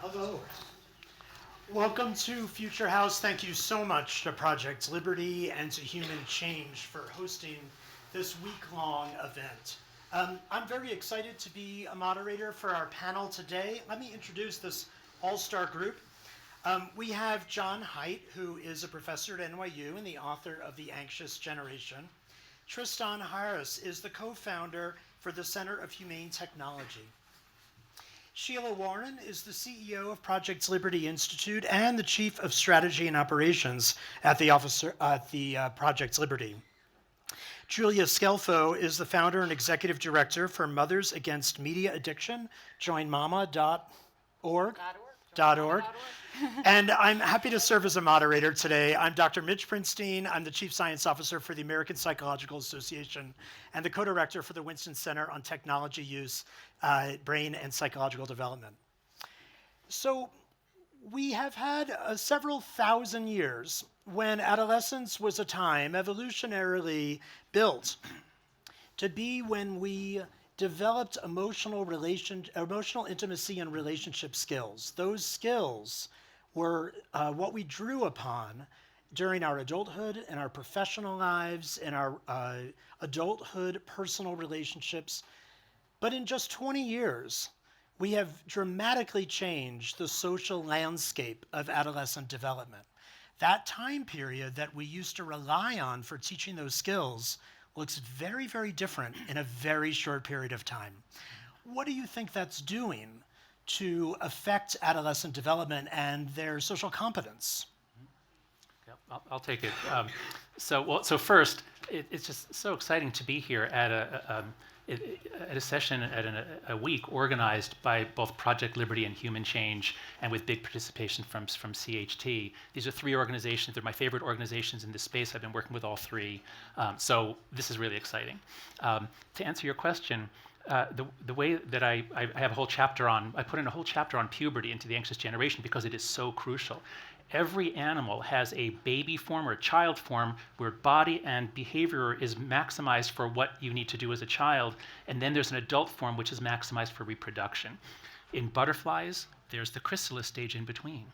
Hello. Welcome to Future House. Thank you so much to Project Liberty and to Human Change for hosting this week-long event. I'm very excited to be a moderator for our panel today. Let me introduce this all-star group. We have John Haidt, who is a professor at NYU and the author of The Anxious Generation. Tristan is the co-founder for the Center of Humane Technology. Sheila Warren is the CEO of Project Liberty Institute and the Chief of Strategy and Operations at the Project Liberty. Julia Scelfo is the founder and executive director for Mothers Against Media Addiction, joinmama.org. And I'm happy to serve as a moderator today. I'm Dr. Mitch Prinstein. I'm the Chief Science Officer for the American Psychological Association and the co-director for the Winston Center on Technology Use, Brain and Psychological Development. So we have had several thousand years when adolescence was a time evolutionarily built to be when we developed emotional intimacy and relationship skills. Those skills were what we drew upon during our adulthood and our professional lives and our adulthood personal relationships. But in just 20 years, we have dramatically changed the social landscape of adolescent development. That time period that we used to rely on for teaching those skills looks very, very different in a very short period of time. What do you think that's doing to affect adolescent development and their social competence? Yep, I'll take it. So first, it's just so exciting to be here at a session at a week organized by both Project Liberty and Human Change, and with big participation from CHT. These are three organizations. They're my favorite organizations in this space. I've been working with all three. So this is really exciting. To answer your question, the way that I have a whole chapter on, I put in a whole chapter on puberty into The Anxious Generation because it is so crucial. Every animal has a baby form or a child form where body and behavior is maximized for what you need to do as a child, and then there's an adult form which is maximized for reproduction. In butterflies, there's the chrysalis stage in between.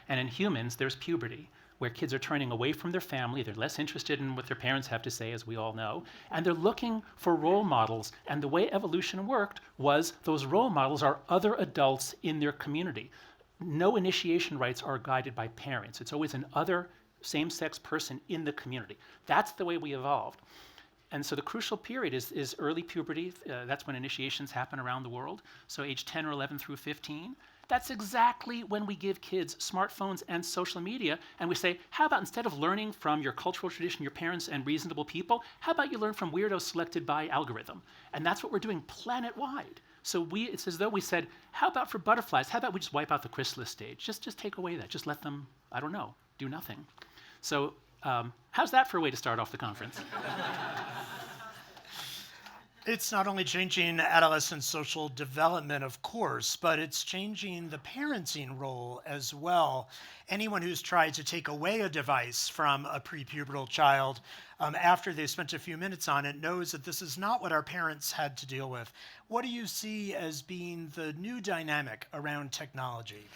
And in humans, there's puberty, where kids are turning away from their family, they're less interested in what their parents have to say, as we all know, and they're looking for role models. And the way evolution worked was those role models are other adults in their community. No initiation rites are guided by parents. It's always an other same-sex person in the community. That's the way we evolved. And so the crucial period is early puberty. That's when initiations happen around the world. So age 10 or 11 through 15. That's exactly when we give kids smartphones and social media, and we say, how about instead of learning from your cultural tradition, your parents, and reasonable people, how about you learn from weirdos selected by algorithm? And that's what we're doing planet-wide. So it's as though we said, how about for butterflies? How about we just wipe out the chrysalis stage? Just take away that. Just let them, I don't know, do nothing. So how's that for a way to start off the conference? It's not only changing adolescent social development, of course, but it's changing the parenting role as well. Anyone who's tried to take away a device from a prepubertal child after they spent a few minutes on it knows that this is not what our parents had to deal with. What do you see as being the new dynamic around technology?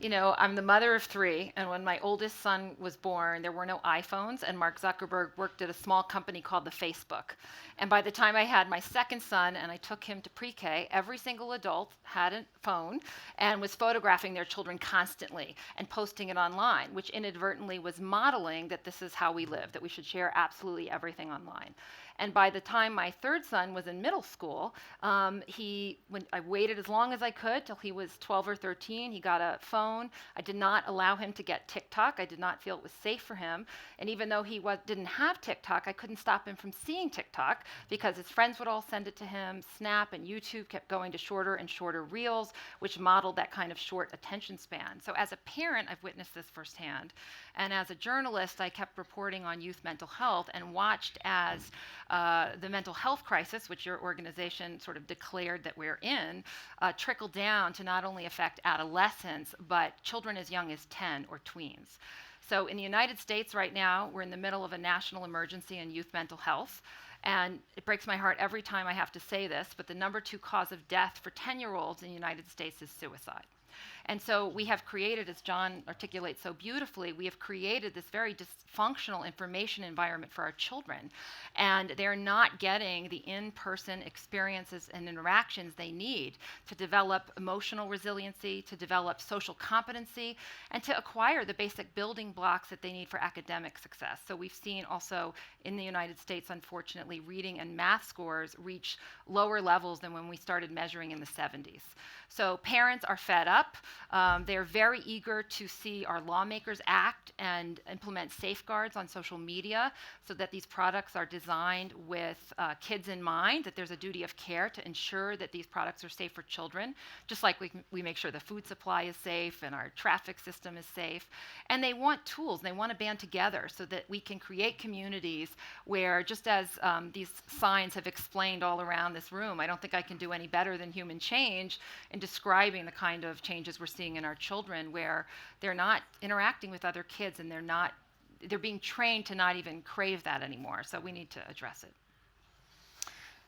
You know, I'm the mother of three, and when my oldest son was born, there were no iPhones, and Mark Zuckerberg worked at a small company called the Facebook. And by the time I had my second son and I took him to pre-K, every single adult had a phone and was photographing their children constantly and posting it online, which inadvertently was modeling that this is how we live, that we should share absolutely everything online. And by the time my third son was in middle school, when I waited as long as I could till he was 12 or 13, he got a phone. I did not allow him to get TikTok. I did not feel it was safe for him. And even though he didn't have TikTok, I couldn't stop him from seeing TikTok because his friends would all send it to him. Snap and YouTube kept going to shorter and shorter reels, which modeled that kind of short attention span. So as a parent, I've witnessed this firsthand. And as a journalist, I kept reporting on youth mental health and watched as the mental health crisis, which your organization sort of declared that we're in, trickled down to not only affect adolescents, but children as young as 10 or tweens. So in the United States right now, we're in the middle of a national emergency in youth mental health. And it breaks my heart every time I have to say this, but the number 2 cause of death for 10-year-olds in the United States is suicide. And so we have created, as John articulates so beautifully, we have created this very dysfunctional information environment for our children. And they're not getting the in-person experiences and interactions they need to develop emotional resiliency, to develop social competency, and to acquire the basic building blocks that they need for academic success. So we've seen also in the United States, unfortunately, reading and math scores reach lower levels than when we started measuring in the 70s. So parents are fed up. They're very eager to see our lawmakers act and implement safeguards on social media so that these products are designed with kids in mind, that there's a duty of care to ensure that these products are safe for children, just like we make sure the food supply is safe and our traffic system is safe. And they want tools. They want to band together so that we can create communities where, just as these signs have explained all around this room, I don't think I can do any better than human change in describing the kind of changes we're seeing in our children, where they're not interacting with other kids and they're being trained to not even crave that anymore. So we need to address it.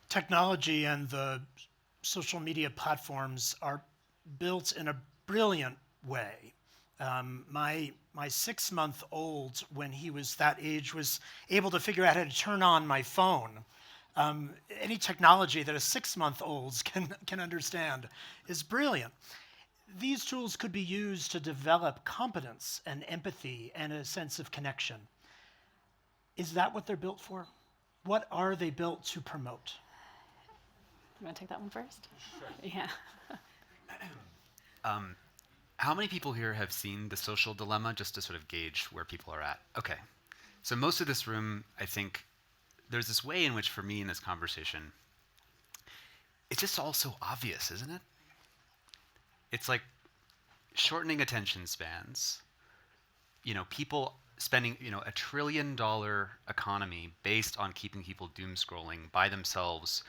Technology and the social media platforms are built in a brilliant way. My 6-month-old, when he was that age, was able to figure out how to turn on my phone. Any technology that a 6-month-old can understand is brilliant. These tools could be used to develop competence and empathy and a sense of connection. Is that what they're built for? What are they built to promote? You want to take that one first? Sure. Yeah. How many people here have seen The Social Dilemma, just to sort of gauge where people are at? Okay. So most of this room, I think, there's this way in which, for me in this conversation, it's just all so obvious, isn't it? It's like shortening attention spans, people spending, $1 trillion economy based on keeping people doom scrolling by themselves.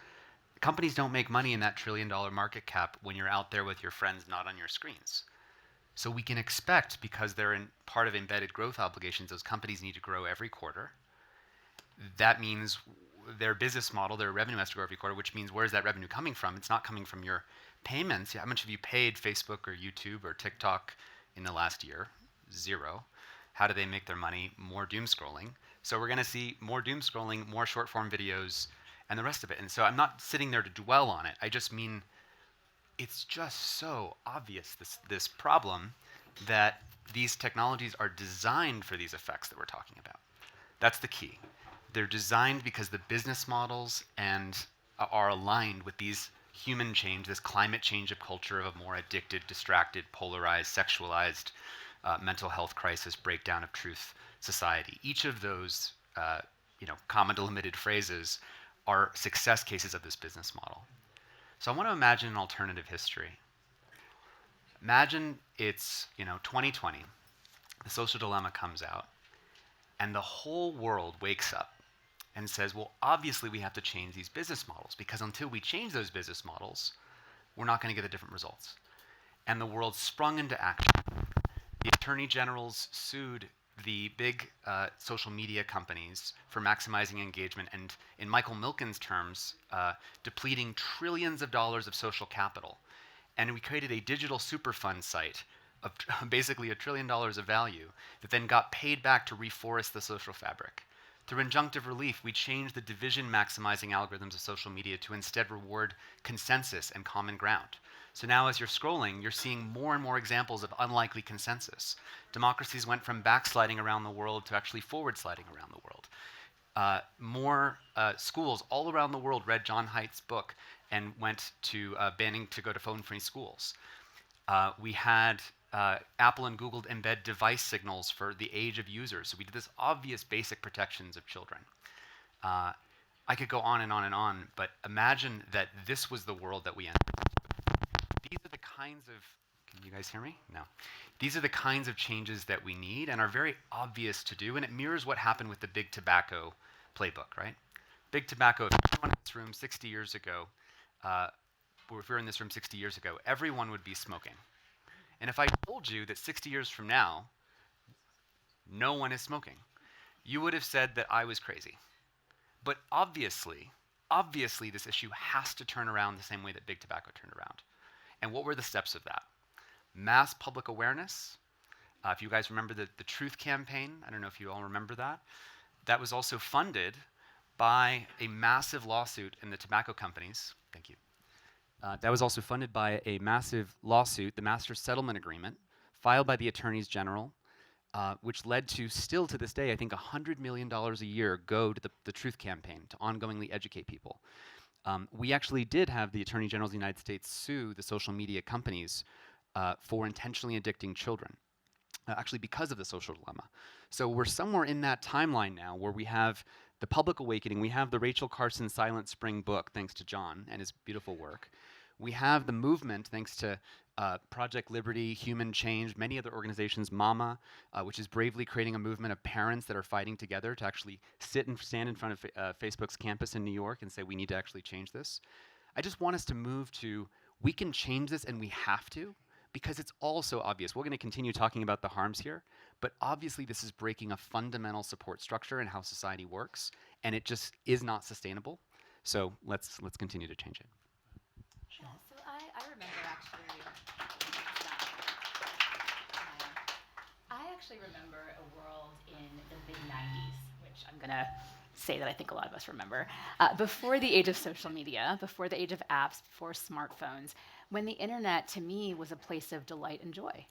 Companies don't make money in that $1 trillion market cap when you're out there with your friends, not on your screens. So we can expect, because they're in part of embedded growth obligations, those companies need to grow every quarter. That means their business model, their revenue has to grow every quarter, which means where's that revenue coming from? It's not coming from your payments. How much have you paid Facebook or YouTube or TikTok in the last year? 0. How do they make their money? More doom scrolling. So we're going to see more doom scrolling, more short form videos, and the rest of it. And so I'm not sitting there to dwell on it. I just mean it's just so obvious, this problem, that these technologies are designed for these effects that we're talking about. That's the key. They're designed because the business models are aligned with these human change, this climate change of culture of a more addicted, distracted, polarized, sexualized, mental health crisis, breakdown of truth society. Each of those, comma delimited phrases are success cases of this business model. So I want to imagine an alternative history. Imagine it's 2020, The Social Dilemma comes out, and the whole world wakes up and says, well, obviously we have to change these business models, because until we change those business models, we're not going to get the different results. And the world sprung into action. The attorney generals sued the big social media companies for maximizing engagement and, in Michael Milken's terms, depleting trillions of dollars of social capital. And we created a digital superfund site of basically $1 trillion of value that then got paid back to reforest the social fabric. Through injunctive relief, we changed the division-maximizing algorithms of social media to instead reward consensus and common ground. So now as you're scrolling, you're seeing more and more examples of unlikely consensus. Democracies went from backsliding around the world to actually forward sliding around the world. More schools all around the world read John Haidt's book and went to banning to go to phone-free schools. We had Apple and Google embed device signals for the age of users. So we did this obvious basic protections of children. I could go on and on and on, but imagine that this was the world that we entered. These are the kinds of, can you guys hear me? No. These are the kinds of changes that we need and are very obvious to do, and it mirrors what happened with the big tobacco playbook, right? Big tobacco, if everyone in this room 60 years ago, or if we were in this room 60 years ago, everyone would be smoking. And if I told you that 60 years from now, no one is smoking, you would have said that I was crazy. But obviously, this issue has to turn around the same way that big tobacco turned around. And what were the steps of that? mass public awareness. If you guys remember the Truth campaign, I don't know if you all remember that. That was also funded by a massive lawsuit in the tobacco companies. Thank you. That was also funded by a massive lawsuit, the Master Settlement Agreement, filed by the Attorneys General, which led to, still to this day, I think $100 million a year go to the Truth campaign to ongoingly educate people. We actually did have the Attorney General of the United States sue the social media companies for intentionally addicting children, actually because of the social dilemma. So we're somewhere in that timeline now where we have the public awakening, we have the Rachel Carson Silent Spring book, thanks to John and his beautiful work. We have the movement, thanks to Project Liberty, Human Change, many other organizations, MAMA, which is bravely creating a movement of parents that are fighting together to actually stand in front of Facebook's campus in New York and say, we need to actually change this. I just want us to move to, we can change this and we have to, because it's all so obvious. We're going to continue talking about the harms here, but obviously this is breaking a fundamental support structure in how society works, and it just is not sustainable. So let's continue to change it. Yeah, so I remember actually, I actually remember a world in the mid-90s, which I'm going to say that I think a lot of us remember, before the age of social media, before the age of apps, before smartphones, when the internet to me was a place of delight and joy.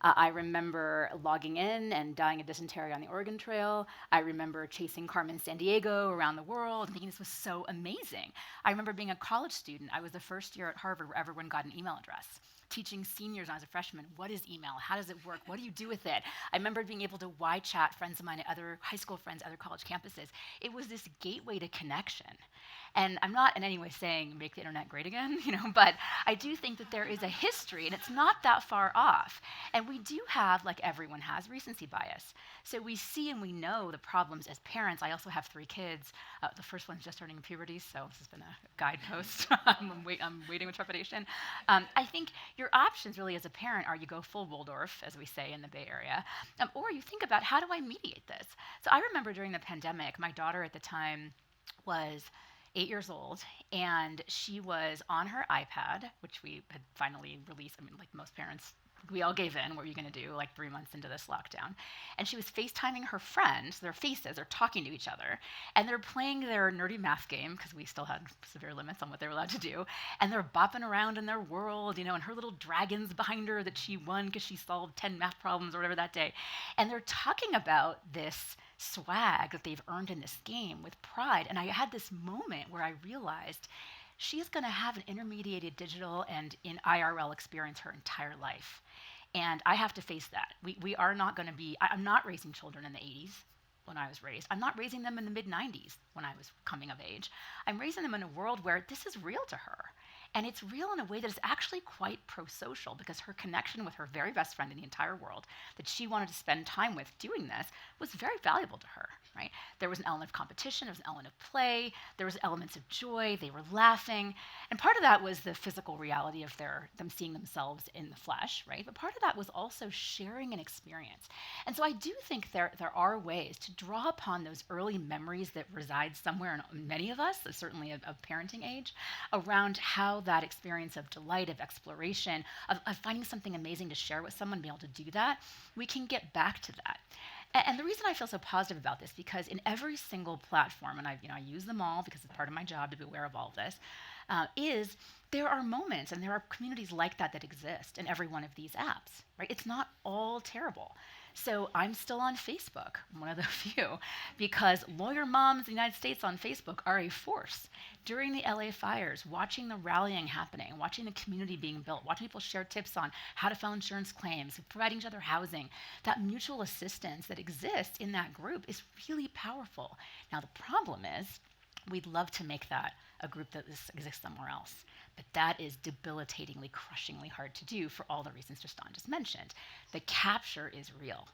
I remember logging in and dying of dysentery on the Oregon Trail. I remember chasing Carmen Sandiego around the world and thinking this was so amazing. I remember being a college student. I was the first year at Harvard where everyone got an email address. Teaching seniors when I was a freshman, what is email? How does it work? What do you do with it? I remember being able to chat friends of mine at other high school friends, other college campuses. It was this gateway to connection. And I'm not in any way saying make the internet great again, but I do think that there is a history, and it's not that far off. And we do have, like everyone has, recency bias. So we see and we know the problems as parents. I also have 3 kids. The first one's just turning puberty, so this has been a guidepost. I'm waiting with trepidation. I think your options really as a parent are you go full Waldorf, as we say in the Bay Area, or you think about how do I mediate this? So I remember during the pandemic, my daughter at the time was 8 years old, and she was on her iPad, which we had finally released. I mean, like most parents, we all gave in. What were you going to do, like 3 months into this lockdown? And she was FaceTiming her friends. Their faces are talking to each other, and they're playing their nerdy math game, because we still had severe limits on what they were allowed to do, and they're bopping around in their world, and her little dragons behind her that she won because she solved 10 math problems or whatever that day. And they're talking about this swag that they've earned in this game with pride. And I had this moment where I realized she is going to have an intermediated digital and in IRL experience her entire life. And I have to face that. We are not going to be, I'm not raising children in the 80s when I was raised. I'm not raising them in the mid-90s when I was coming of age. I'm raising them in a world where this is real to her. And it's real in a way that is actually quite pro-social, because her connection with her very best friend in the entire world that she wanted to spend time with doing this was very valuable to her, right? There was an element of competition, there was an element of play, there was elements of joy, they were laughing. And part of that was the physical reality of them seeing themselves in the flesh, right? But part of that was also sharing an experience. And so I do think there are ways to draw upon those early memories that reside somewhere in many of us, certainly of parenting age, around how that experience of delight, of exploration, of finding something amazing to share with someone, being able to do that, we can get back to that. And the reason I feel so positive about this, because in every single platform, and I use them all because it's part of my job to be aware of all of this, is there are moments and there are communities like that exist in every one of these apps, right? It's not all terrible. So I'm still on Facebook, one of the few, because lawyer moms in the United States on Facebook are a force. During the LA fires, watching the rallying happening, watching the community being built, watching people share tips on how to file insurance claims, providing each other housing, that mutual assistance that exists in that group is really powerful. Now the problem is, we'd love to make that a group that exists somewhere else. But that is debilitatingly, crushingly hard to do for all the reasons Tristan just mentioned. The capture is real,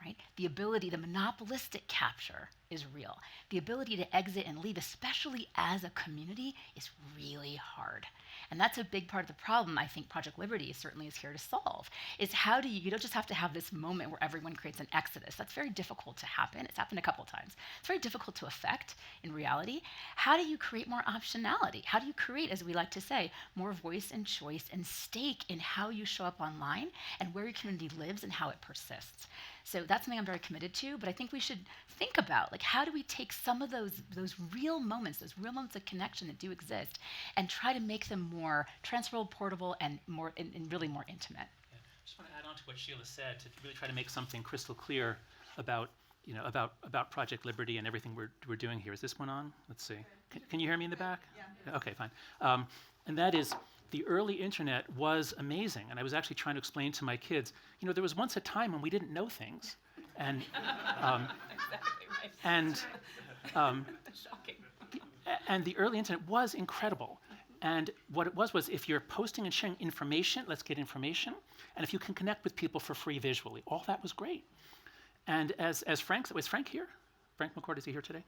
right? The ability, the monopolistic capture is real. The ability to exit and leave, especially as a community, is really hard. And that's a big part of the problem I think Project Liberty certainly is here to solve, is how do you don't just have to have this moment where everyone creates an exodus. That's very difficult to happen. It's happened a couple times. It's very difficult to affect in reality. How do you create more optionality? How do you create, as we like to say, more voice and choice and stake in how you show up online and where your community lives and how it persists? So that's something I'm very committed to, but I think we should think about, like, how do we take some of those real moments of connection that do exist and try to make them more transferable, portable, and more and really more intimate. Yeah. I just want to add on to what Sheila said to really try to make something crystal clear about about Project Liberty and everything we're doing here. Is this one on? Let's see. Can you hear me in the back? Yeah. Okay, fine. And that is, the early internet was amazing, and I was actually trying to explain to my kids, there was once a time when we didn't know things, and Exactly right. and Shocking. and the early internet was incredible. And what it was if you're posting and sharing information, let's get information, and if you can connect with people for free visually, all that was great. And as Frank, is Frank here? Frank McCord, is he here today?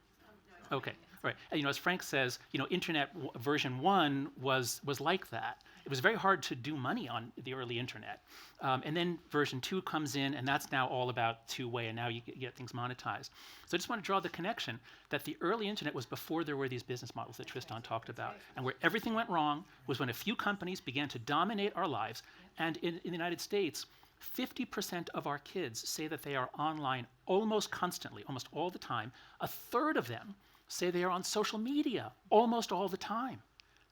Okay, right. As Frank says, internet version 1 was like that. It was very hard to do money on the early internet. And then version 2 comes in, and that's now all about two-way, and now you get things monetized. So I just want to draw the connection that the early internet was before there were these business models that Tristan talked about. And where everything went wrong was when a few companies began to dominate our lives. And in the United States, 50% of our kids say that they are online almost constantly, almost all the time. A third of them say they are on social media almost all the time.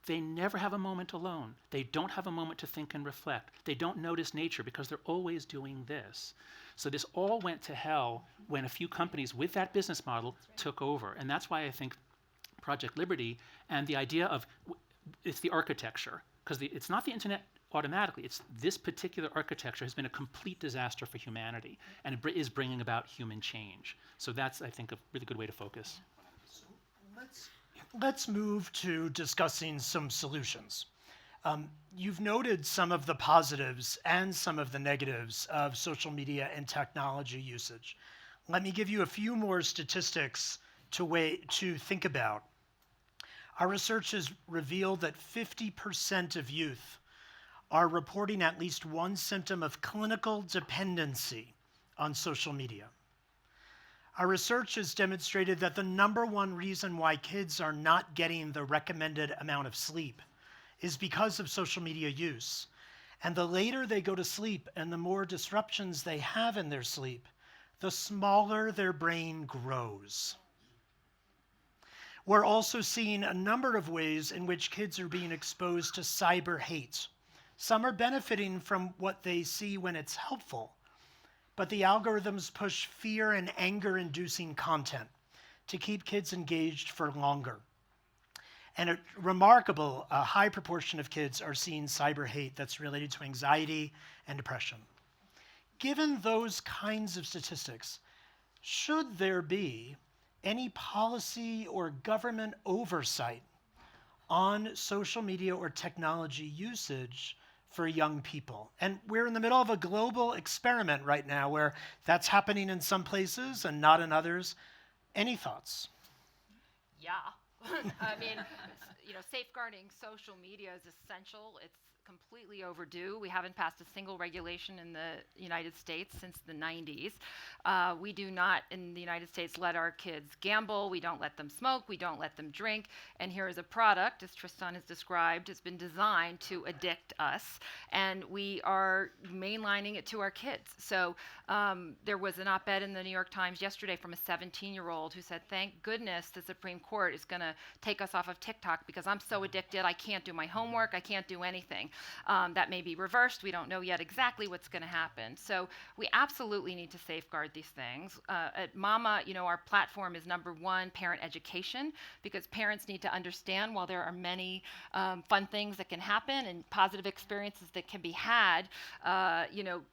They never have a moment alone. They don't have a moment to think and reflect. They don't notice nature because they're always doing this. So this all went to hell when a few companies with that business model took over. And that's why I think Project Liberty and the idea of, it's the architecture, because it's not the internet automatically, it's this particular architecture has been a complete disaster for humanity, and it is bringing about human change. So that's, I think, a really good way to focus. So let's move to discussing some solutions. You've noted some of the positives and some of the negatives of social media and technology usage. Let me give you a few more statistics to think about. Our research has revealed that 50% of youth are reporting at least one symptom of clinical dependency on social media. Our research has demonstrated that the #1 reason why kids are not getting the recommended amount of sleep is because of social media use. And the later they go to sleep and the more disruptions they have in their sleep, the smaller their brain grows. We're also seeing a number of ways in which kids are being exposed to cyber hate. Some are benefiting from what they see when it's helpful, but the algorithms push fear and anger-inducing content to keep kids engaged for longer. And a remarkable high proportion of kids are seeing cyber hate that's related to anxiety and depression. Given those kinds of statistics, should there be any policy or government oversight on social media or technology usage for young people? And we're in the middle of a global experiment right now where that's happening in some places and not in others. Any thoughts? Yeah. I mean, safeguarding social media is essential. It's completely overdue. We haven't passed a single regulation in the United States since the 90s. We do not, in the United States, let our kids gamble. We don't let them smoke. We don't let them drink. And here is a product, as Tristan has described, has been designed to addict us. And we are mainlining it to our kids. So there was an op-ed in the New York Times yesterday from a 17-year-old who said, thank goodness the Supreme Court is going to take us off of TikTok because I'm so addicted, I can't do my homework, I can't do anything. That may be reversed. We don't know yet exactly what's going to happen. So we absolutely need to safeguard these things. At Mama, our platform is #1, parent education, because parents need to understand while there are many fun things that can happen and positive experiences that can be had,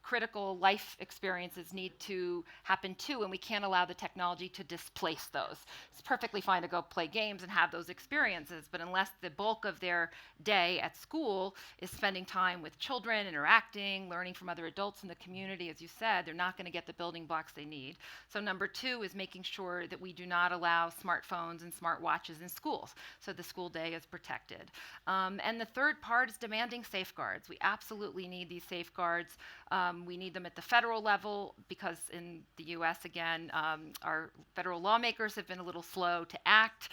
critical life experiences need to happen too, and we can't allow the technology to displace those. It's perfectly fine to go play games and have those experiences, but unless the bulk of their day at school is is spending time with children, interacting, learning from other adults in the community. As you said, they're not going to get the building blocks they need. So number 2 is making sure that we do not allow smartphones and smartwatches in schools, so the school day is protected. And the third part is demanding safeguards. We absolutely need these safeguards. We need them at the federal level because in the US, again, our federal lawmakers have been a little slow to act.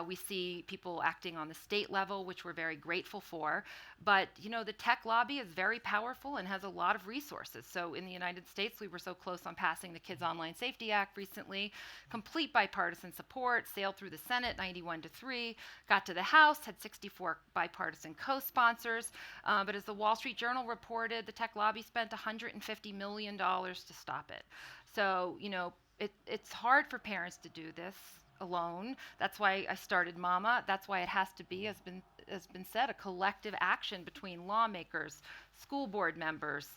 We see people acting on the state level, which we're very grateful for. But, the tech lobby is very powerful and has a lot of resources. So in the United States, we were so close on passing the Kids Online Safety Act recently. Complete bipartisan support, sailed through the Senate 91-3, got to the House, had 64 bipartisan co-sponsors. But as the Wall Street Journal reported, the tech lobby spent $150 million to stop it. So, it's hard for parents to do this alone. That's why I started Mama. That's why it has to be, has been said, a collective action between lawmakers, school board members,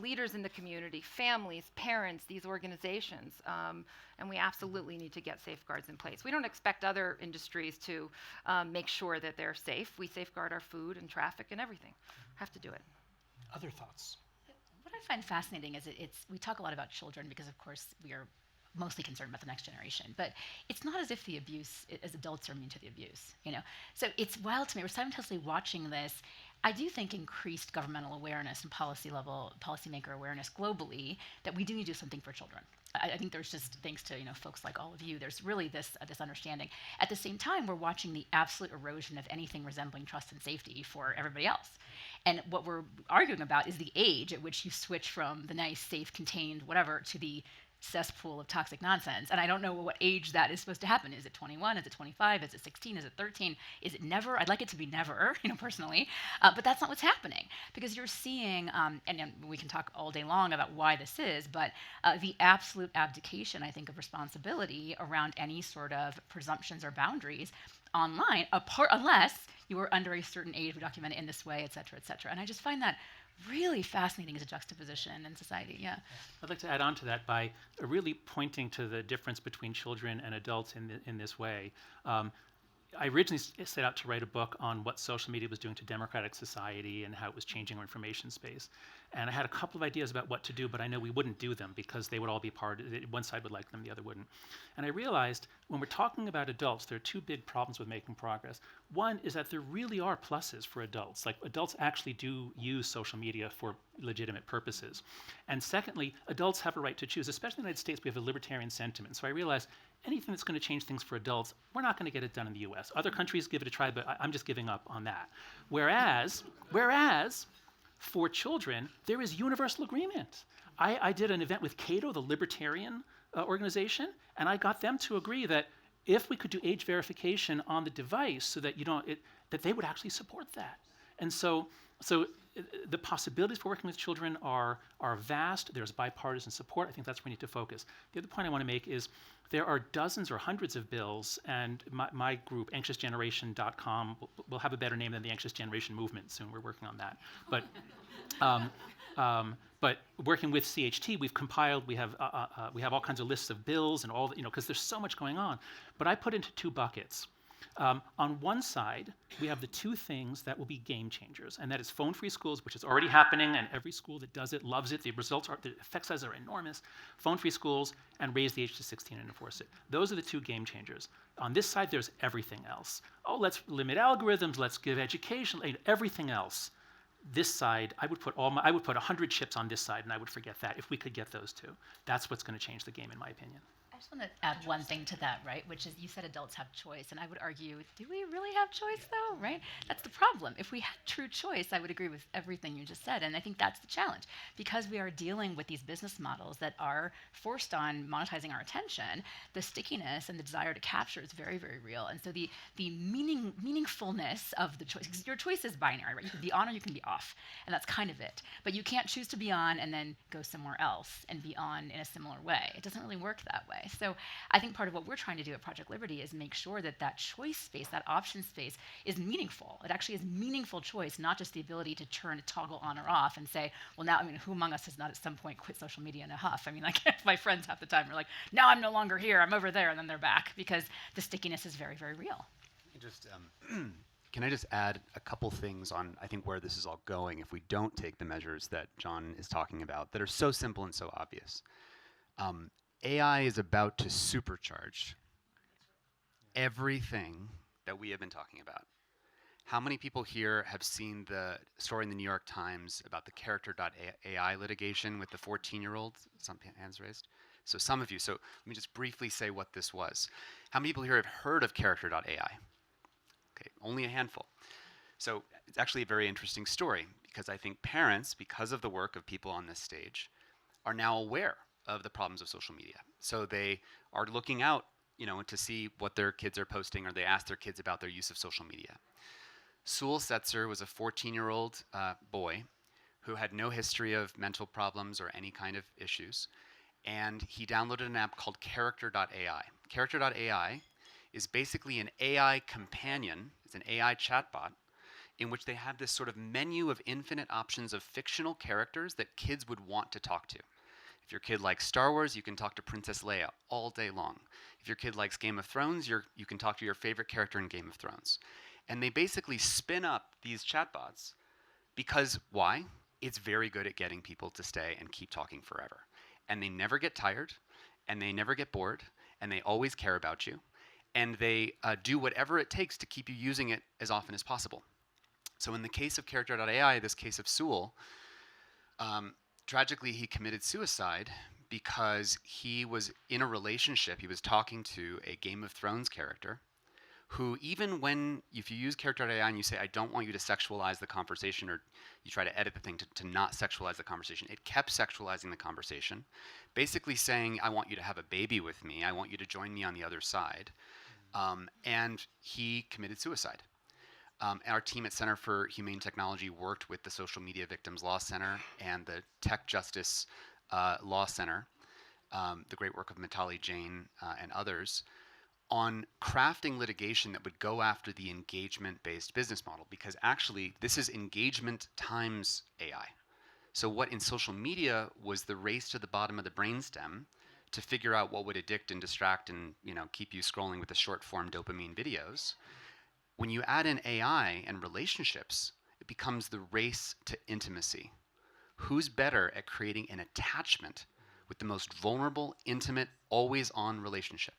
leaders in the community, families, parents, these organizations. And we absolutely need to get safeguards in place. We don't expect other industries to make sure that they're safe. We safeguard our food and traffic and everything. Have to do it. Other thoughts? What I find fascinating is we talk a lot about children because, of course, we are mostly concerned about the next generation, but it's not as if the abuse, as adults are immune to the abuse, So it's wild to me. We're simultaneously watching this. I do think increased governmental awareness and policymaker awareness globally that we do need to do something for children. I think there's just, thanks to folks like all of you, there's really this understanding. At the same time, we're watching the absolute erosion of anything resembling trust and safety for everybody else. And what we're arguing about is the age at which you switch from the nice, safe, contained, whatever, to the cesspool of toxic nonsense. And I don't know what age that is supposed to happen. Is it 21? Is it 25? Is it 16? Is it 13? Is it never? I'd like it to be never, personally. But that's not what's happening, because you're seeing, and we can talk all day long about why this is, but the absolute abdication, I think, of responsibility around any sort of presumptions or boundaries online, unless you are under a certain age, we document it in this way, et cetera, et cetera. And I just find that really fascinating as a juxtaposition in society. Yeah. I'd like to add on to that by really pointing to the difference between children and adults in this way. I originally set out to write a book on what social media was doing to democratic society and how it was changing our information space. And I had a couple of ideas about what to do, but I know we wouldn't do them because they would all be one side would like them, the other wouldn't. And I realized when we're talking about adults, there are 2 big problems with making progress. One is that there really are pluses for adults. Like, adults actually do use social media for legitimate purposes. And secondly, adults have a right to choose. Especially in the United States, we have a libertarian sentiment. So I realized anything that's going to change things for adults, we're not going to get it done in the US. Other countries give it a try, but I'm just giving up on that. Whereas for children, there is universal agreement. I did an event with Cato, the libertarian organization, and I got them to agree that if we could do age verification on the device so that that they would actually support that. And so the possibilities for working with children are vast. There's bipartisan support. I think that's where we need to focus. The other point I want to make is there are dozens or hundreds of bills, and my group, anxiousgeneration.com, will have a better name than the Anxious Generation Movement soon. We're working on that. But working with CHT, we've compiled, we have all kinds of lists of bills and all, because there's so much going on. But I put into 2 buckets. On one side, we have the 2 things that will be game changers, and that is phone-free schools, which is already happening, and every school that does it loves it. The effect sizes are enormous. Phone-free schools, and raise the age to 16 and enforce it. Those are the 2 game changers. On this side, there's everything else. Oh, let's limit algorithms, let's give education, everything else. This side, I would put 100 chips on this side, and I would forget that if we could get those 2. That's what's going to change the game, in my opinion. I just want to add one thing to that, right? Which is, you said adults have choice, and I would argue, do we really have choice though, right? That's the problem. If we had true choice, I would agree with everything you just said, and I think that's the challenge. Because we are dealing with these business models that are forced on monetizing our attention, the stickiness and the desire to capture is very, very real. And so the meaningfulness of the choice, because your choice is binary, right? You can be on or you can be off, and that's kind of it. But you can't choose to be on and then go somewhere else and be on in a similar way. It doesn't really work that way. So I think part of what we're trying to do at Project Liberty is make sure that that choice space, that option space, is meaningful. It actually is meaningful choice, not just the ability to turn a toggle on or off and say, well, now, who among us has not at some point quit social media in a huff? My friends half the time are like, no, I'm no longer here, I'm over there, and then they're back, because the stickiness is very, very real. Just Can I just add a couple things on, I think, where this is all going if we don't take the measures that John is talking about that are so simple and so obvious. AI is about to supercharge everything that we have been talking about. How many people here have seen the story in the New York Times about the character.ai litigation with the 14-year-old? Some hands raised. So some of you. So let me just briefly say what this was. How many people here have heard of character.ai? Okay, only a handful. So it's actually a very interesting story because I think parents, because of the work of people on this stage, are now aware of the problems of social media. So they are looking out, to see what their kids are posting, or they ask their kids about their use of social media. Sewell Setzer was a 14-year-old boy who had no history of mental problems or any kind of issues, and he downloaded an app called character.ai. Character.ai is basically an AI companion, it's an AI chatbot, in which they have this sort of menu of infinite options of fictional characters that kids would want to talk to. If your kid likes Star Wars, you can talk to Princess Leia all day long. If your kid likes Game of Thrones, you can talk to your favorite character in Game of Thrones. And they basically spin up these chatbots because, why? It's very good at getting people to stay and keep talking forever. And they never get tired, and they never get bored, and they always care about you. And they do whatever it takes to keep you using it as often as possible. So in the case of character.ai, this case of Sewell, tragically he committed suicide because he was in a relationship. He was talking to a Game of Thrones character who, even when, if you use character.ai and you say, I don't want you to sexualize the conversation, or you try to edit the thing to not sexualize the conversation, it kept sexualizing the conversation, basically saying, I want you to have a baby with me, I want you to join me on the other side. And he committed suicide. Our team at Center for Humane Technology worked with the Social Media Victims Law Center and the Tech Justice Law Center, the great work of Mitali Jain and others, on crafting litigation that would go after the engagement-based business model, because actually this is engagement times AI. So what in social media was the race to the bottom of the brainstem to figure out what would addict and distract and keep you scrolling with the short-form dopamine videos, when you add in AI and relationships, it becomes the race to intimacy. Who's better at creating an attachment with the most vulnerable, intimate, always-on relationship?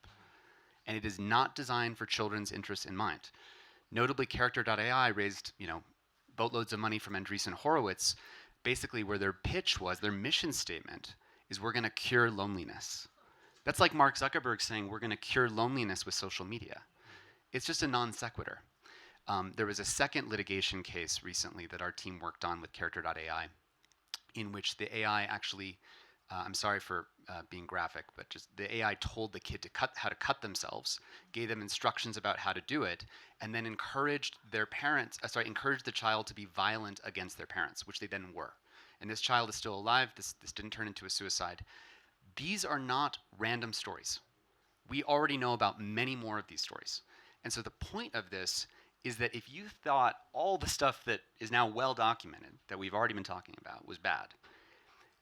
And it is not designed for children's interests in mind. Notably, character.ai raised, boatloads of money from Andreessen Horowitz, basically where their pitch was, their mission statement is, we're going to cure loneliness. That's like Mark Zuckerberg saying, we're going to cure loneliness with social media. It's just a non sequitur. There was a second litigation case recently that our team worked on with character.ai, in which the AI actually, I'm sorry for being graphic, but just the AI told the kid how to cut themselves, gave them instructions about how to do it, and then encouraged their parents, encouraged the child to be violent against their parents, which they then were. And this child is still alive. This didn't turn into a suicide. These are not random stories. We already know about many more of these stories. And so the point of this is that if you thought all the stuff that is now well documented, that we've already been talking about, was bad,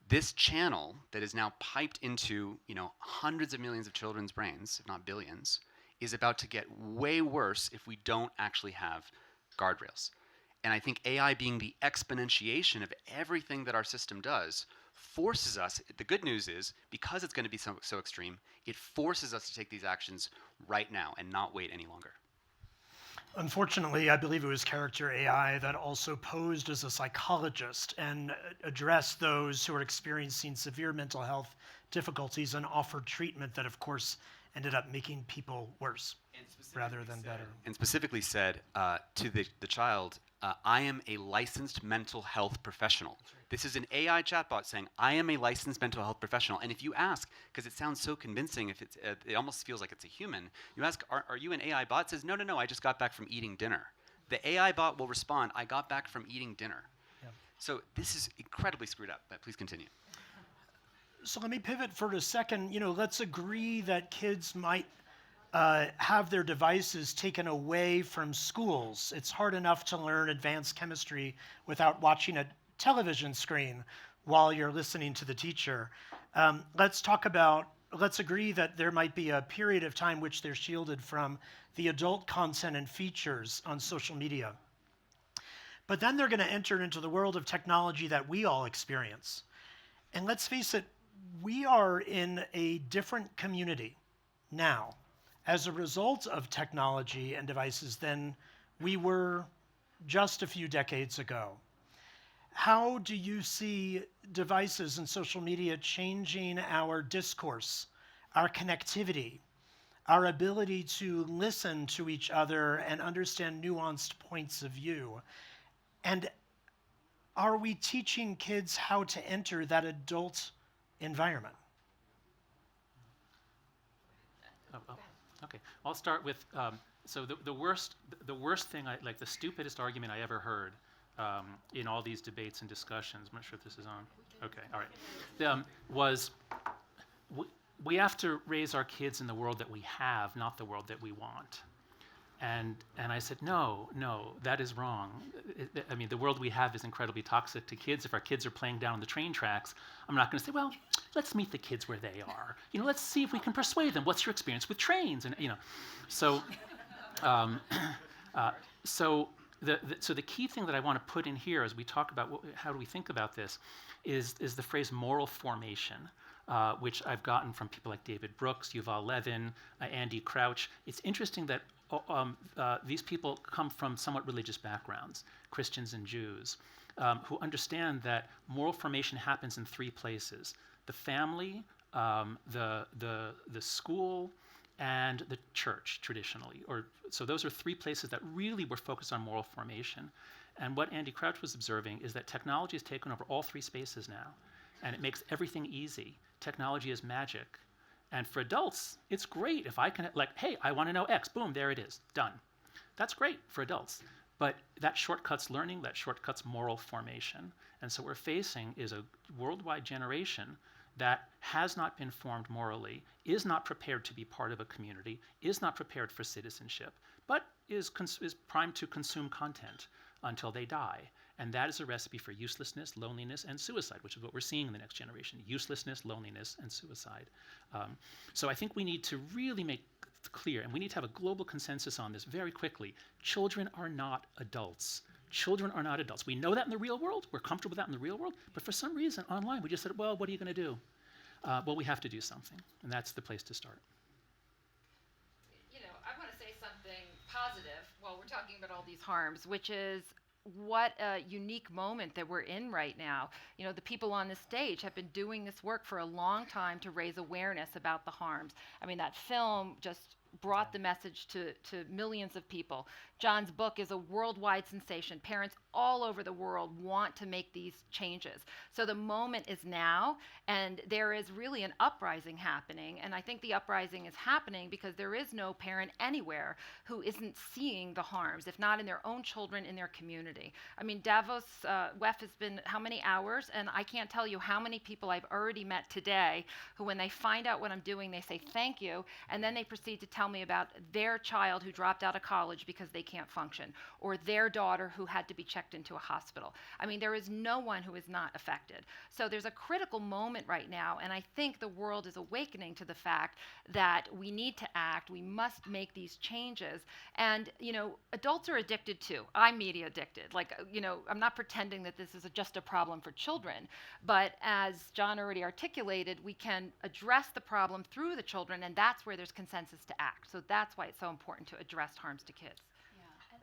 this channel that is now piped into hundreds of millions of children's brains, if not billions, is about to get way worse if we don't actually have guardrails. And I think AI, being the exponentiation of everything that our system does, forces us, the good news is, because it's going to be so extreme, it forces us to take these actions right now and not wait any longer. Unfortunately, I believe it was character AI that also posed as a psychologist and addressed those who are experiencing severe mental health difficulties and offered treatment that, of course, ended up making people worse rather than better. And specifically said to the child, I am a licensed mental health professional. This is an AI chatbot saying, I am a licensed mental health professional. And if you ask, because it sounds so convincing, if it's, it almost feels like it's a human, you ask, are you an AI bot? It says, no, I just got back from eating dinner. The AI bot will respond, I got back from eating dinner. Yeah. So this is incredibly screwed up, but please continue. So let me pivot for a second. Let's agree that kids might have their devices taken away from schools. It's hard enough to learn advanced chemistry without watching a television screen while you're listening to the teacher. Let's talk about let's agree that there might be a period of time which they're shielded from the adult content and features on social media. But then they're going to enter into the world of technology that we all experience. And let's face it, we are in a different community now as a result of technology and devices than we were just a few decades ago. How do you see devices and social media changing our discourse, our connectivity, our ability to listen to each other and understand nuanced points of view? And are we teaching kids how to enter that adult environment? Okay, I'll start with, so the worst thing, like the stupidest argument I ever heard in all these debates and discussions, I'm not sure if this is on. Okay, all right, was we have to raise our kids in the world that we have, not the world that we want. And I said, no, that is wrong. I mean, the world we have is incredibly toxic to kids. If our kids are playing down the train tracks, I'm not going to say, well, let's meet the kids where they are. Let's see if we can persuade them. What's your experience with trains? And so so the key thing that I want to put in here as we talk about how do we think about this is the phrase moral formation. Which I've gotten from people like David Brooks, Yuval Levin, Andy Crouch. It's interesting that these people come from somewhat religious backgrounds, Christians and Jews, who understand that moral formation happens in three places: the family, the school, and the church traditionally. So those are three places that really were focused on moral formation. And what Andy Crouch was observing is that technology has taken over all three spaces now, and it makes everything easy. Technology is magic. And for adults, it's great if I can, hey, I want to know X, boom, there it is, done. That's great for adults. But that shortcuts learning, that shortcuts moral formation. And so what we're facing is a worldwide generation that has not been formed morally, is not prepared to be part of a community, is not prepared for citizenship, but is primed to consume content until they die. And that is a recipe for uselessness, loneliness, and suicide, which is what we're seeing in the next generation: uselessness, loneliness, and suicide. So I think we need to really make clear, and we need to have a global consensus on this very quickly. Children are not adults. Children are not adults. We know that in the real world. We're comfortable with that in the real world. But for some reason, online, we just said, well, what are you going to do? Well, we have to do something. And that's the place to start. I want to say something positive while we're talking about all these harms, which is what a unique moment that we're in right now. The people on this stage have been doing this work for a long time to raise awareness about the harms. I mean, that film just brought the message to millions of people. John's book is a worldwide sensation. Parents all over the world want to make these changes. So the moment is now, and there is really an uprising happening. And I think the uprising is happening because there is no parent anywhere who isn't seeing the harms, if not in their own children, in their community. I mean, Davos, WEF has been how many hours? And I can't tell you how many people I've already met today who, when they find out what I'm doing, they say thank you, and then they proceed to tell me about their child who dropped out of college because they can't function, or their daughter who had to be checked into a hospital. I mean, there is no one who is not affected. So there's a critical moment right now, and I think the world is awakening to the fact that we need to act, we must make these changes. And, adults are addicted too. I'm media addicted. I'm not pretending that this is just a problem for children, but as John already articulated, we can address the problem through the children, and that's where there's consensus to act. So that's why it's so important to address harms to kids. Yeah, and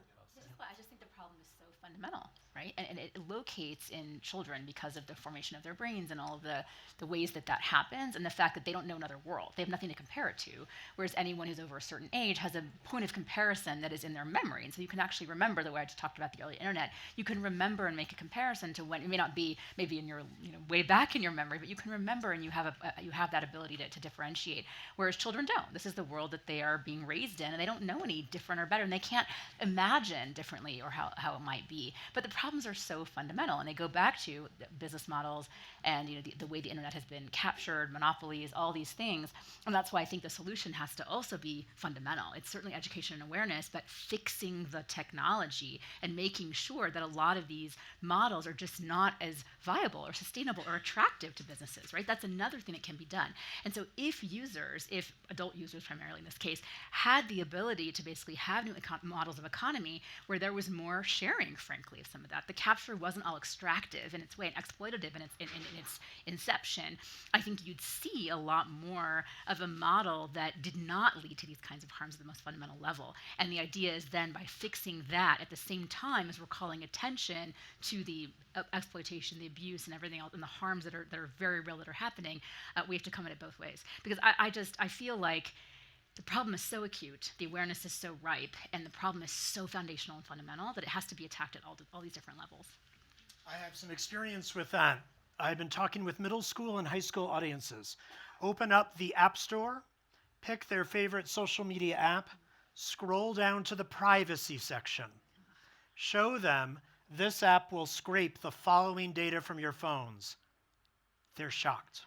I just think the problem is so fundamental, right? And it locates in children because of the formation of their brains and all of the ways that happens, and the fact that they don't know another world. They have nothing to compare it to, whereas anyone who's over a certain age has a point of comparison that is in their memory. And so you can actually remember, the way I just talked about the early internet, you can remember and make a comparison to when it may not be maybe in your way back in your memory, but you can remember, and you have that ability to differentiate, whereas children don't. This is the world that they are being raised in, and they don't know any different or better, and they can't imagine differently or how it might be. But the problem problems are so fundamental, and they go back to the business models and the way the internet has been captured, monopolies, all these things. And that's why I think the solution has to also be fundamental. It's certainly education and awareness, but fixing the technology and making sure that a lot of these models are just not as viable or sustainable or attractive to businesses, right? That's another thing that can be done. And so if adult users primarily in this case, had the ability to basically have new models of economy where there was more sharing, frankly, of some of that, the capture wasn't all extractive in its way and exploitative in its inception, I think you'd see a lot more of a model that did not lead to these kinds of harms at the most fundamental level. And the idea is then by fixing that at the same time as we're calling attention to the exploitation, the abuse, and everything else, and the harms that are very real that are happening, we have to come at it both ways. Because I feel like the problem is so acute, the awareness is so ripe, and the problem is so foundational and fundamental that it has to be attacked at all these different levels. I have some experience with that. I've been talking with middle school and high school audiences. Open up the App Store, pick their favorite social media app, scroll down to the privacy section. Show them this app will scrape the following data from your phones. They're shocked.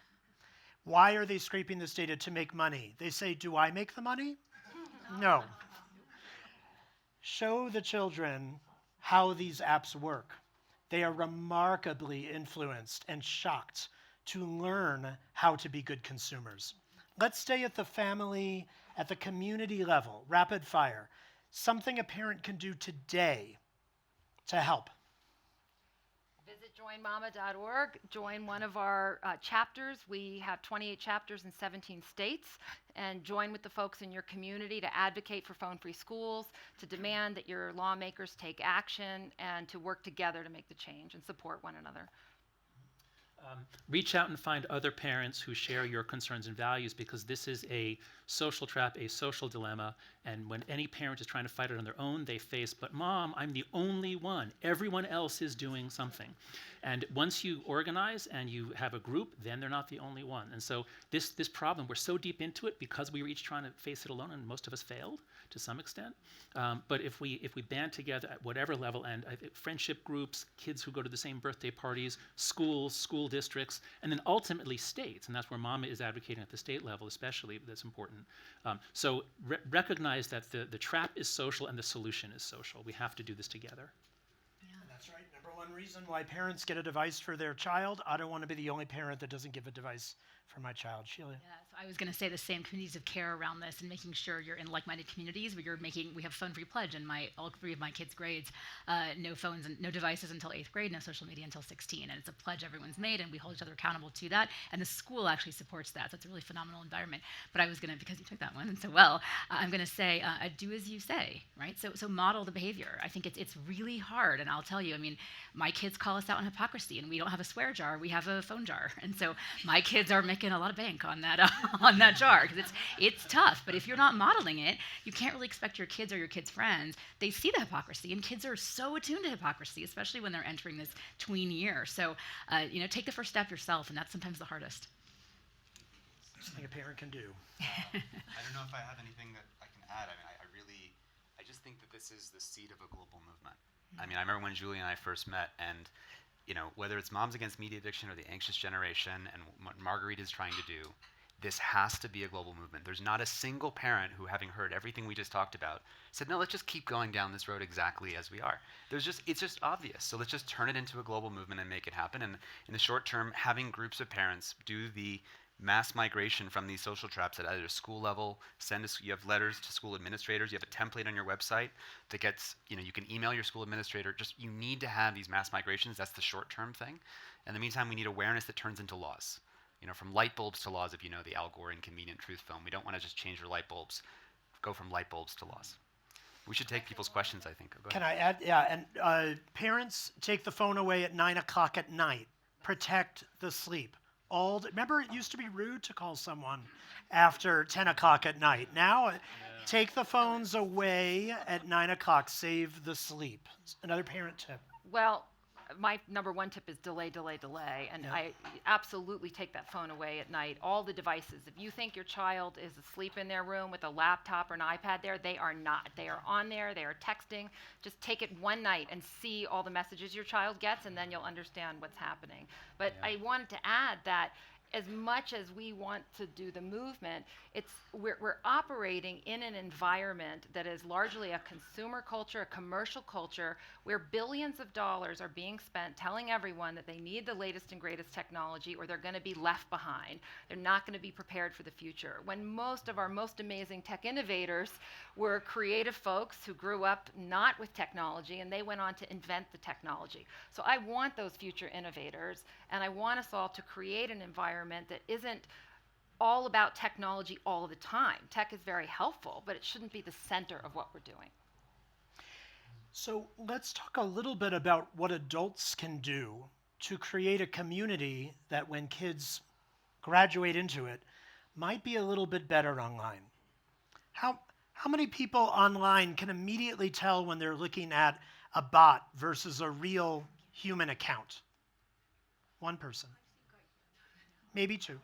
Why are they scraping this data? To make money. They say, do I make the money? No. Show the children how these apps work. They are remarkably influenced and shocked to learn how to be good consumers. Let's stay at the family, at the community level, rapid fire. Something a parent can do today to help. Visit joinmama.org. Join one of our chapters. We have 28 chapters in 17 states. And join with the folks in your community to advocate for phone-free schools, to demand that your lawmakers take action, and to work together to make the change and support one another. Reach out and find other parents who share your concerns and values, because this is a social trap, a social dilemma, and when any parent is trying to fight it on their own, they face, but mom, I'm the only one. Everyone else is doing something. And once you organize and you have a group, then they're not the only one. And so this problem, we're so deep into it because we were each trying to face it alone, and most of us failed to some extent. But if we band together at whatever level, and friendship groups, kids who go to the same birthday parties, schools, school districts, and then ultimately states, and that's where Mama is advocating at the state level especially, that's important. So recognize that the trap is social and the solution is social. We have to do this together. That's right. Number one reason why parents get a device for their child. I don't want to be the only parent that doesn't give a device for my child. Sheila. Yeah, so I was going to say the same, communities of care around this, and making sure you're in like-minded communities where we have phone-free pledge in all three of my kids' grades, no phones and no devices until 8th grade, no social media until 16, and it's a pledge everyone's made, and we hold each other accountable to that, and the school actually supports that, so it's a really phenomenal environment. But I was going to, because you took that one, and so well, I'm going to say, do as you say, right? So model the behavior. I think it's really hard, and I'll tell you, I mean, my kids call us out on hypocrisy, and we don't have a swear jar, we have a phone jar, and so my kids are making a lot of bank on that jar, because it's tough. But if you're not modeling it, you can't really expect your kids or your kids' friends. They see the hypocrisy, and kids are so attuned to hypocrisy, especially when they're entering this tween year. So, take the first step yourself, and that's sometimes the hardest. Something a parent can do. I don't know if I have anything that I can add. I mean, I just think that this is the seed of a global movement. I mean, I remember when Julie and I first met, and whether it's Moms Against Media Addiction or the Anxious Generation and what Marguerite is trying to do, this has to be a global movement. There's not a single parent who, having heard everything we just talked about, said, no, let's just keep going down this road exactly as we are. It's just obvious. So let's just turn it into a global movement and make it happen. And in the short term, having groups of parents do the mass migration from these social traps at either school level, you have letters to school administrators, you have a template on your website that gets, you can email your school administrator, you need to have these mass migrations. That's the short-term thing. In the meantime, we need awareness that turns into laws. From light bulbs to laws, if you know the Al Gore Inconvenient Truth film. We don't want to just change your light bulbs, go from light bulbs to laws. We should take people's questions, I think. Go ahead. Can I add? Yeah, and parents, take the phone away at 9 o'clock at night. Protect the sleep. Remember, it used to be rude to call someone after 10 o'clock at night. Now, take the phones away at 9 o'clock. Save the sleep. Another parent tip. Well, my number one tip is delay, delay, delay. And Yeah. I absolutely take that phone away at night. All the devices. If you think your child is asleep in their room with a laptop or an iPad there, they are not. They are on there. They are texting. Just take it one night and see all the messages your child gets, and then you'll understand what's happening. But I wanted to add that as much as we want to do the movement, we're operating in an environment that is largely a consumer culture, a commercial culture, where billions of dollars are being spent telling everyone that they need the latest and greatest technology or they're going to be left behind. They're not going to be prepared for the future. When most of our most amazing tech innovators were creative folks who grew up not with technology, and they went on to invent the technology. So I want those future innovators, and I want us all to create an environment that isn't all about technology all the time. Tech is very helpful, but it shouldn't be the center of what we're doing. So let's talk a little bit about what adults can do to create a community that when kids graduate into it might be a little bit better online. How many people online can immediately tell when they're looking at a bot versus a real human account? One person. Maybe two.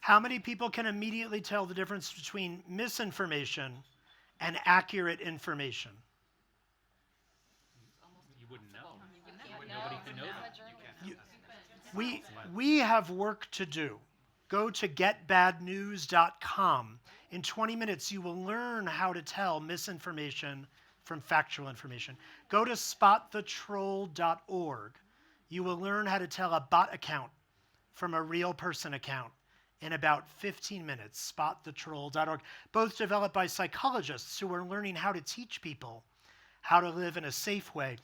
How many people can immediately tell the difference between misinformation and accurate information? You wouldn't know. Nobody could know that. We have work to do. Go to getbadnews.com. In 20 minutes, you will learn how to tell misinformation from factual information. Go to spotthetroll.org. You will learn how to tell a bot account from a real person account in about 15 minutes. Spotthetroll.org. Both developed by psychologists who are learning how to teach people how to live in a safe way.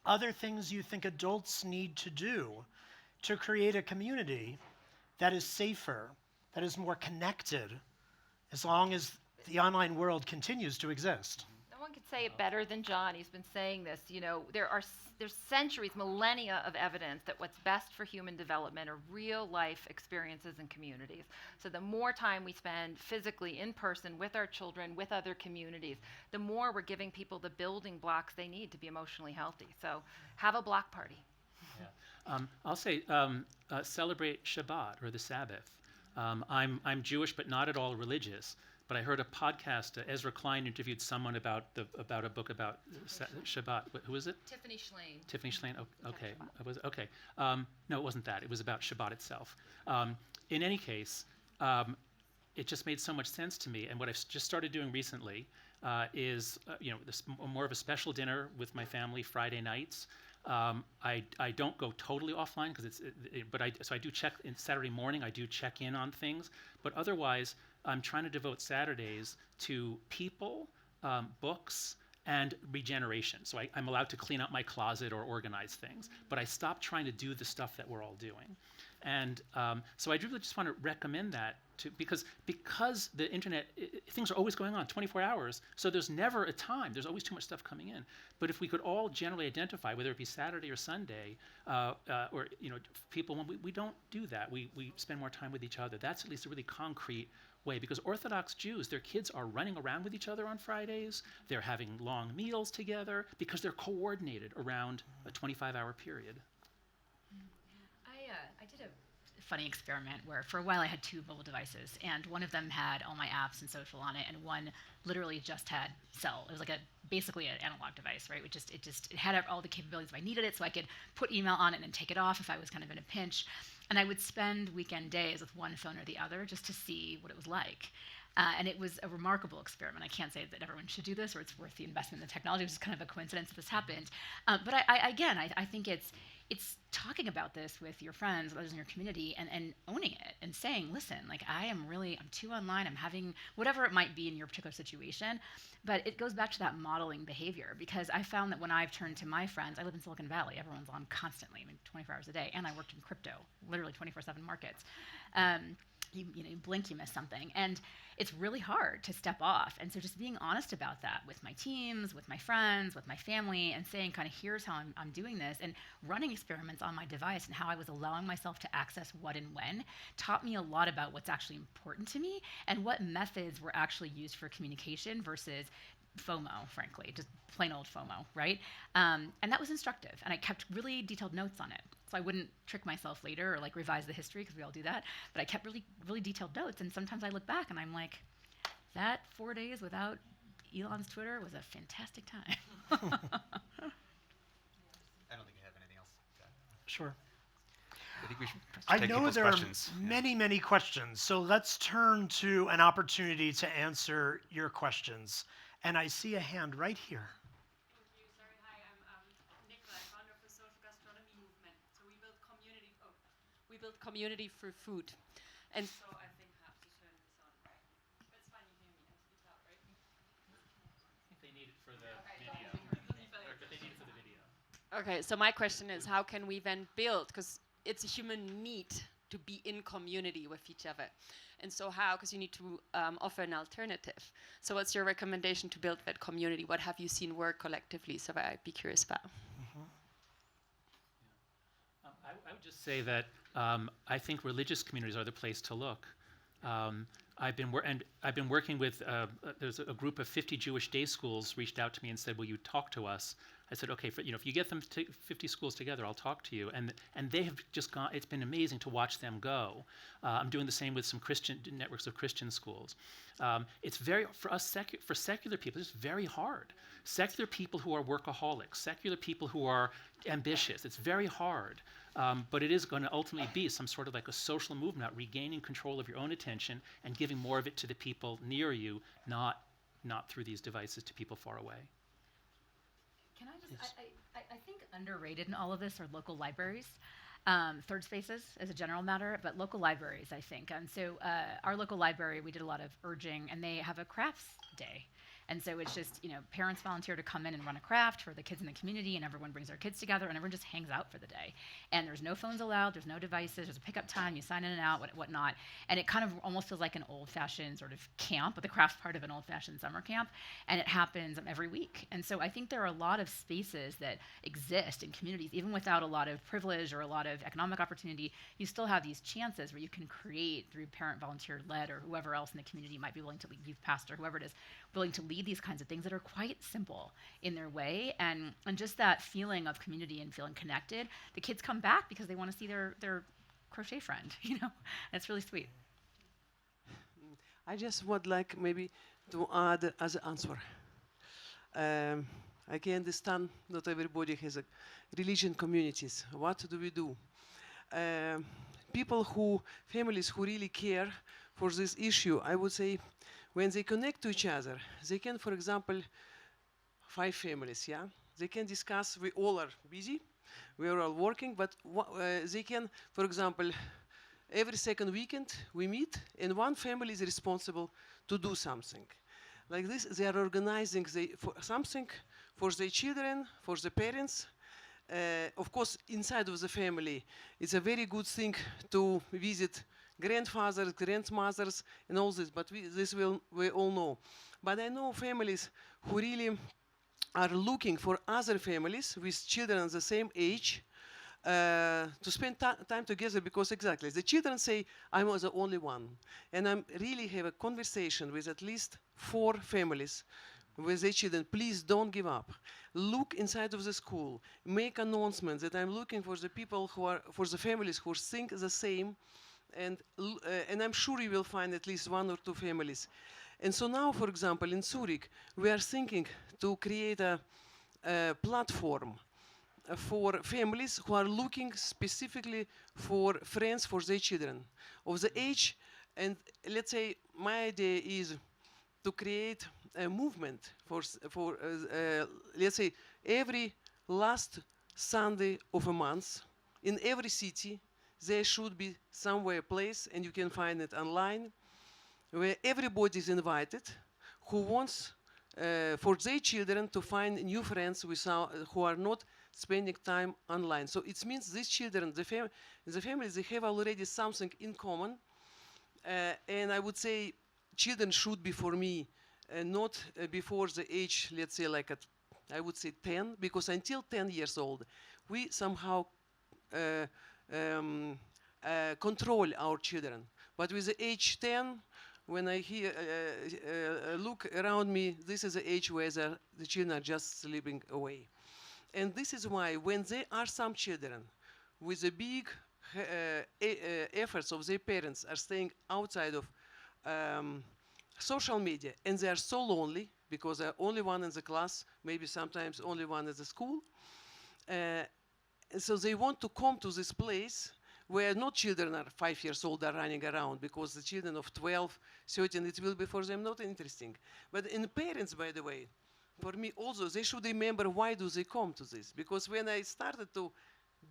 Other things you think adults need to do to create a community that is safer, that is more connected, as long as the online world continues to exist. No one could say it better than John. He's been saying this. You know, there's centuries, millennia of evidence that what's best for human development are real life experiences and communities. So the more time we spend physically in person with our children, with other communities, the more we're giving people the building blocks they need to be emotionally healthy. So have a block party. Yeah. I'll say celebrate Shabbat or the Sabbath. I'm Jewish, but not at all religious. But I heard a podcast. Ezra Klein interviewed someone about a book about Shabbat. Who is it? Tiffany Schlein. Tiffany Schlein. Okay. Was okay. No, it wasn't that. It was about Shabbat itself. In any case, it just made so much sense to me. And what I've just started doing recently is, more of a special dinner with my family Friday nights. I don't go totally offline because so I do check in Saturday morning. I do check in on things, but otherwise I'm trying to devote Saturdays to people, books, and regeneration. So I'm allowed to clean out my closet or organize things, but I stopped trying to do the stuff that we're all doing. And so I really just want to recommend that because the internet, things are always going on 24 hours, so there's never a time. There's always too much stuff coming in. But if we could all generally identify, whether it be Saturday or Sunday, or people, when we don't do that, we spend more time with each other. That's at least a really concrete way, because Orthodox Jews, their kids are running around with each other on Fridays. They're having long meals together because they're coordinated around a 25-hour period. I did a funny experiment where for a while I had two mobile devices, and one of them had all my apps and social on it, and one literally just had cell. It was like basically an analog device, right? It had all the capabilities if I needed it, so I could put email on it and take it off if I was kind of in a pinch. And I would spend weekend days with one phone or the other just to see what it was like. And it was a remarkable experiment. I can't say that everyone should do this or it's worth the investment in the technology. It was just kind of a coincidence that this happened. But I think it's talking about this with your friends, others in your community, and owning it and saying, listen, like I'm too online, I'm having whatever it might be in your particular situation. But it goes back to that modeling behavior, because I found that when I've turned to my friends, I live in Silicon Valley, everyone's on constantly, 24 hours a day, and I worked in crypto, literally 24/7 markets. you blink, you miss something. And it's really hard to step off. And so just being honest about that with my teams, with my friends, with my family, and saying kind of, here's how I'm doing this, and running experiments on my device and how I was allowing myself to access what and when taught me a lot about what's actually important to me and what methods were actually used for communication versus FOMO, frankly, just plain old FOMO, right? And that was instructive, and I kept really detailed notes on it. So I wouldn't trick myself later or like revise the history, because we all do that, but I kept really, really detailed notes, and sometimes I look back and I'm like, that 4 days without Elon's Twitter was a fantastic time. I don't think I have anything else to add. Sure. I think we should I take know people's there questions. are many, many questions, so let's turn to an opportunity to answer your questions. And I see a hand right here. Thank you. Sorry, hi, I'm Nicola, founder of the social gastronomy movement. So we build community through food. And so I think I have to turn this on, right? That's fine, you hear me. I speak loud, right? I think they need it for the video. They need it for the video. Okay, so my question is, how can we then build, because it's a human need to be in community with each other. And so how, because you need to offer an alternative. So what's your recommendation to build that community? What have you seen work collectively? So I'd be curious about. I would just say that I think religious communities are the place to look. I've been working with, there's a group of 50 Jewish day schools reached out to me and said, will you talk to us? I said, okay, if you get them 50 schools together, I'll talk to you. And they have just gone, it's been amazing to watch them go. I'm doing the same with some Christian networks of Christian schools. It's very, for us, for secular people, it's very hard. Secular people who are workaholics, secular people who are ambitious, it's very hard. But it is going to ultimately be some sort of like a social movement, regaining control of your own attention and giving more of it to the people near you, not through these devices to people far away. Can I just, I think underrated in all of this are local libraries. Third spaces as a general matter, but local libraries, I think. And so our local library, we did a lot of urging, and they have a crafts day. And so it's just, parents volunteer to come in and run a craft for the kids in the community, and everyone brings their kids together, and everyone just hangs out for the day. And there's no phones allowed, there's no devices, there's a pickup time, you sign in and out, whatnot. And it kind of almost feels like an old-fashioned sort of camp, the craft part of an old-fashioned summer camp, and it happens every week. And so I think there are a lot of spaces that exist in communities, even without a lot of privilege or a lot of economic opportunity. You still have these chances where you can create through parent volunteer-led or whoever else in the community might be willing to lead, youth pastor, whoever it is, willing to lead these kinds of things that are quite simple in their way, and just that feeling of community and feeling connected. The kids come back because they want to see their crochet friend, and it's really sweet. I just would like maybe to add as an answer. I can understand not everybody has a religion communities. What do we do? Families who really care for this issue, I would say, when they connect to each other, they can, for example, 5 families, yeah? They can discuss, we all are busy, we are all working, but they can, for example, every second weekend we meet, and one family is responsible to do something. Like this, they are organizing something for their children, for the parents. Of course, inside of the family, it's a very good thing to visit grandfathers, grandmothers, and all this, but we all know. But I know families who really are looking for other families with children the same age to spend time together, because exactly, the children say, I'm the only one. And I really have a conversation with at least 4 families with their children. Please don't give up. Look inside of the school, make announcements that I'm looking for the people for the families who think the same, and I'm sure you will find at least 1 or 2 families. And so now, for example, in Zurich, we are thinking to create a platform for families who are looking specifically for friends for their children of the age. And let's say my idea is to create a movement for let's say, every last Sunday of a month in every city. There should be somewhere a place, and you can find it online, where everybody is invited who wants for their children to find new friends who are not spending time online. So it means these children, the families, they have already something in common, And I would say children should be, for me, not before the age, let's say like at, I would say 10, because until 10 years old, we somehow control our children. But with the age 10, when I look around me, this is the age where the children are just slipping away. And this is why when there are some children with the big efforts of their parents are staying outside of social media, and they are so lonely because they're only one in the class, maybe sometimes only one at the school. And so they want to come to this place where no children are 5 years old are running around, because the children of 12, 13, it will be for them not interesting. But in parents, by the way, for me also, they should remember why do they come to this. Because when I started to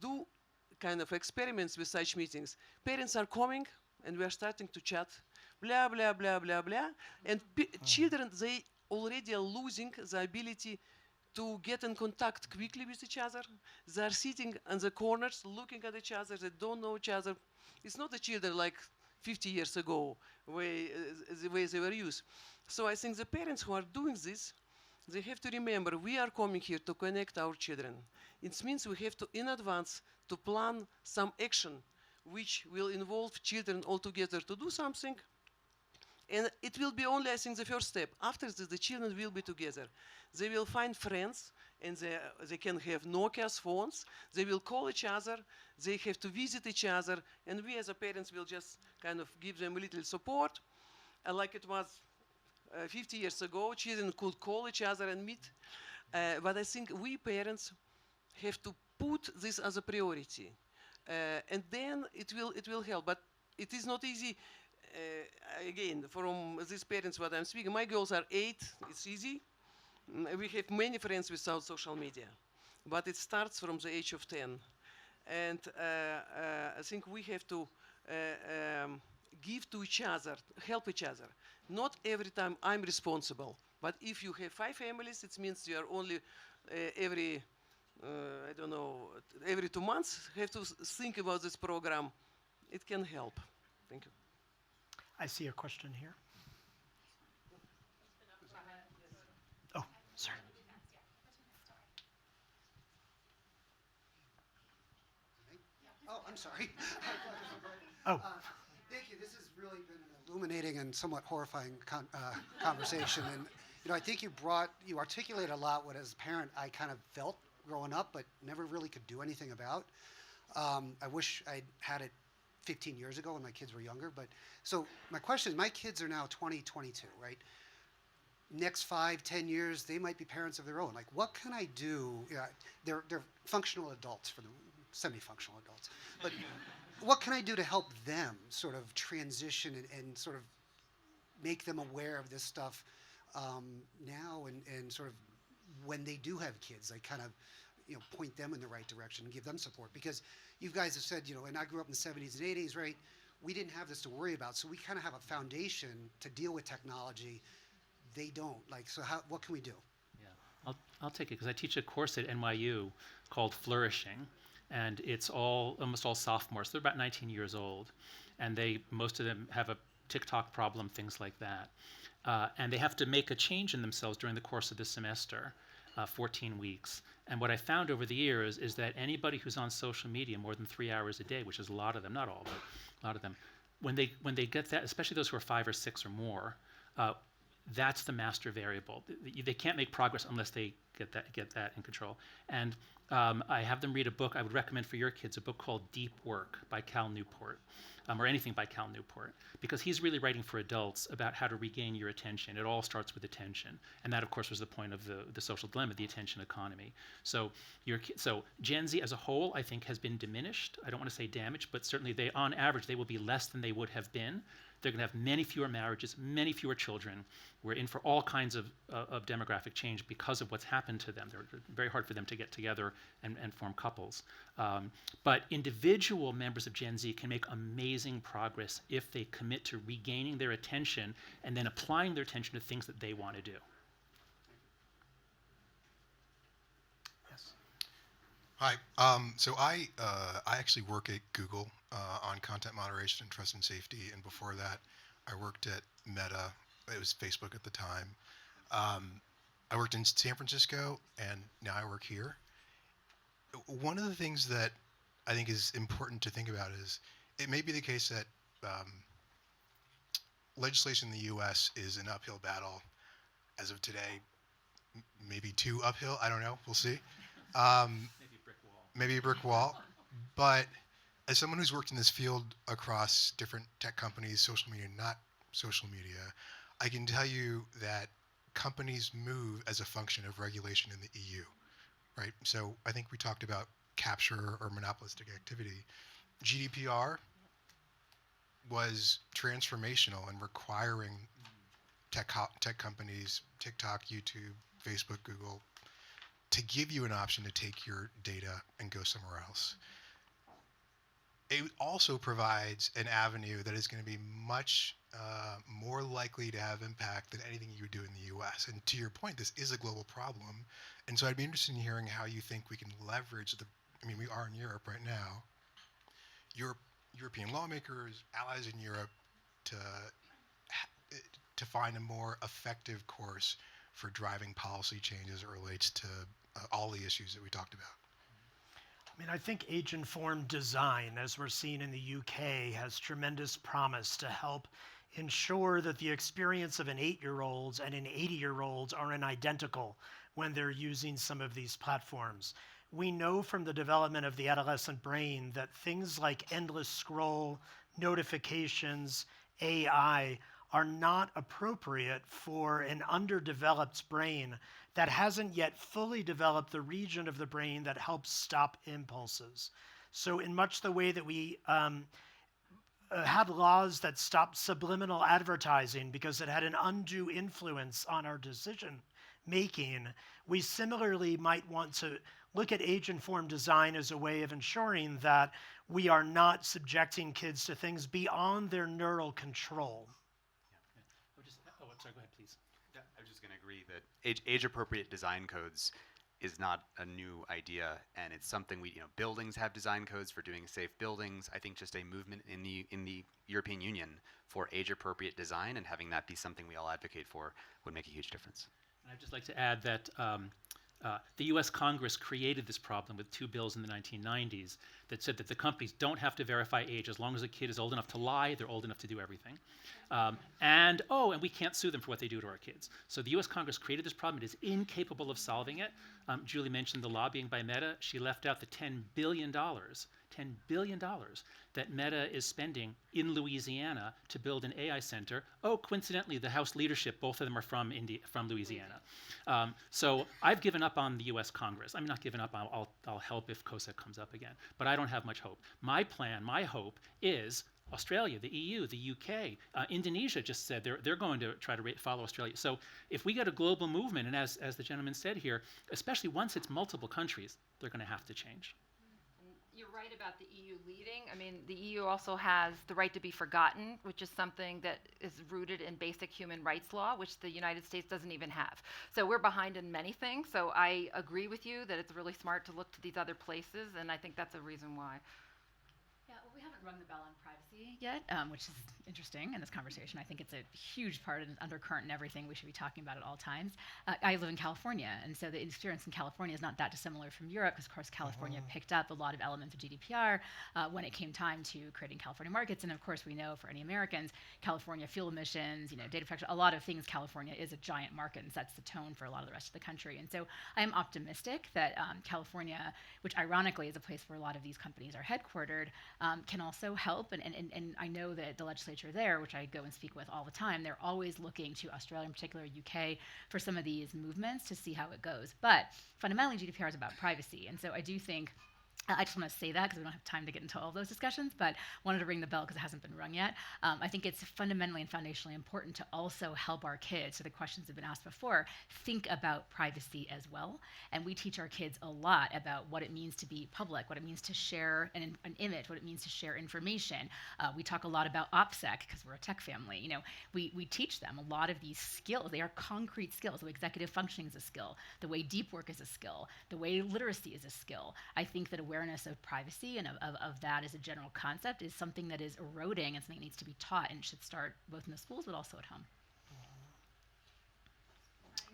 do kind of experiments with such meetings, parents are coming and we are starting to chat, blah, blah, blah, blah, blah. And children, they already are losing the ability to get in contact quickly with each other. They are sitting in the corners, looking at each other. They don't know each other. It's not the children like 50 years ago, the way they were used. So I think the parents who are doing this, they have to remember we are coming here to connect our children. It means we have to, in advance, to plan some action which will involve children all together to do something. And it will be only, I think, the first step. After this, the children will be together. They will find friends, and they can have Nokia's phones. They will call each other. They have to visit each other. And we as a parents will just kind of give them a little support. Like it was 50 years ago, children could call each other and meet. But I think we parents have to put this as a priority. And then it will help. But it is not easy. Again, from these parents what I'm speaking, my girls are 8, it's easy. We have many friends without social media, but it starts from the age of 10. And I think we have to give to each other, help each other. Not every time I'm responsible, but if you have 5 families, it means you are only every, I don't know, every 2 months have to think about this program. It can help. Thank you. I see a question here. Oh, sorry. Oh, I'm sorry. Oh. Thank you. This has really been an illuminating and somewhat horrifying conversation. And I think you articulate a lot what, as a parent, I kind of felt growing up, but never really could do anything about. I wish I'd had it 15 years ago when my kids were younger. But so my question is, my kids are now 20, 22, right? Next 5, 10 years, they might be parents of their own. Like, what can I do? They're functional adults for the semi-functional adults. But what can I do to help them sort of transition and sort of make them aware of this stuff now and sort of when they do have kids, like kind of point them in the right direction and give them support? Because you guys have said, and I grew up in the 70s and 80s, right? We didn't have this to worry about, so we kind of have a foundation to deal with technology. They don't. Like, so what can we do? Yeah, I'll take it because I teach a course at NYU called Flourishing, and it's almost all sophomores. They're about 19 years old, and most of them have a TikTok problem, things like that, and they have to make a change in themselves during the course of the semester. 14 weeks. And what I found over the years is that anybody who's on social media more than 3 hours a day, which is a lot of them, not all, but a lot of them, when they get that, especially those who are 5 or 6 or more, that's the master variable. They can't make progress unless they get that in control. And I have them read a book I would recommend for your kids, a book called Deep Work by Cal Newport, or anything by Cal Newport, because he's really writing for adults about how to regain your attention. It all starts with attention. And that, of course, was the point of the social dilemma, the attention economy. So Gen Z as a whole, I think, has been diminished. I don't want to say damaged, but certainly on average, they will be less than they would have been. They're going to have many fewer marriages, many fewer children. We're in for all kinds of demographic change because of what's happened to them. They're very hard for them to get together and form couples. But individual members of Gen Z can make amazing progress if they commit to regaining their attention and then applying their attention to things that they want to do. Yes. Hi. So I actually work at Google on content moderation and trust and safety, and before that, I worked at Meta. It was Facebook at the time. I worked in San Francisco, and now I work here. One of the things that I think is important to think about is it may be the case that legislation in the U.S. is an uphill battle as of today, maybe too uphill. I don't know. We'll see. Maybe a brick wall. Maybe a brick wall. But as someone who's worked in this field across different tech companies, social media, not social media, I can tell you that companies move as a function of regulation in the EU, right? So I think we talked about capture or monopolistic activity. GDPR was transformational in requiring tech companies, TikTok, YouTube, Facebook, Google, to give you an option to take your data and go somewhere else. It also provides an avenue that is going to be much more likely to have impact than anything you would do in the US. And to your point, this is a global problem. And so I'd be interested in hearing how you think we can leverage we are in Europe right now. European lawmakers, allies in Europe, to find a more effective course for driving policy changes as it relates to all the issues that we talked about. I think age-informed design, as we're seeing in the UK, has tremendous promise to help ensure that the experience of an 8-year-old and an 80-year-old aren't identical when they're using some of these platforms. We know from the development of the adolescent brain that things like endless scroll, notifications, AI are not appropriate for an underdeveloped brain that hasn't yet fully developed the region of the brain that helps stop impulses. So in much the way that we had laws that stopped subliminal advertising because it had an undue influence on our decision making, we similarly might want to look at age-informed design as a way of ensuring that we are not subjecting kids to things beyond their neural control. Sorry, go ahead, please. Yeah, I was just going to agree that age-appropriate design codes is not a new idea, and it's something buildings have design codes for doing safe buildings. I think just a movement in the European Union for age-appropriate design and having that be something we all advocate for would make a huge difference. And I'd just like to add that the U.S. Congress created this problem with 2 bills in the 1990s that said that the companies don't have to verify age as long as a kid is old enough to lie, they're old enough to do everything. And we can't sue them for what they do to our kids. So the U.S. Congress created this problem. It is incapable of solving it. Julie mentioned the lobbying by Meta. She left out the $10 billion that Meta is spending in Louisiana to build an AI center. Oh, coincidentally, the House leadership, both of them are from Louisiana. So I've given up on the U.S. Congress. I'm not giving up. I'll help if COSAC comes up again. But I don't have much hope. My plan, my hope is Australia, the EU, the UK, Indonesia just said they're going to try to follow Australia. So if we get a global movement, and as the gentleman said here, especially once it's multiple countries, they're going to have to change. You're right about the EU leading. The EU also has the right to be forgotten, which is something that is rooted in basic human rights law, which the United States doesn't even have. So we're behind in many things. So I agree with you that it's really smart to look to these other places, and I think that's a reason why. Yeah, well, we haven't rung the bell on privacy yet, which is interesting in this conversation. I think it's a huge part and undercurrent in everything. We should be talking about at all times. I live in California, and so the experience in California is not that dissimilar from Europe, because of course California picked up a lot of elements of GDPR when it came time to creating California markets. And of course we know for any Americans, California fuel emissions, data protection, a lot of things, California is a giant market and sets the tone for a lot of the rest of the country. And so I am optimistic that California, which ironically is a place where a lot of these companies are headquartered, can also help. And I know that the legislature there, which I go and speak with all the time, they're always looking to Australia, in particular UK, for some of these movements to see how it goes. But fundamentally, GDPR is about privacy. And so I do think I just want to say that because we don't have time to get into all of those discussions, but wanted to ring the bell because it hasn't been rung yet. I think it's fundamentally and foundationally important to also help our kids, so the questions have been asked before, think about privacy as well. And we teach our kids a lot about what it means to be public, what it means to share an image, what it means to share information. We talk a lot about OPSEC because we're a tech family. You know, we teach them a lot of these skills. They are concrete skills. The way executive functioning is a skill, the way deep work is a skill, the way literacy is a skill. I think that awareness of privacy and of that as a general concept is something that is eroding and something that needs to be taught and should start both in the schools but also at home.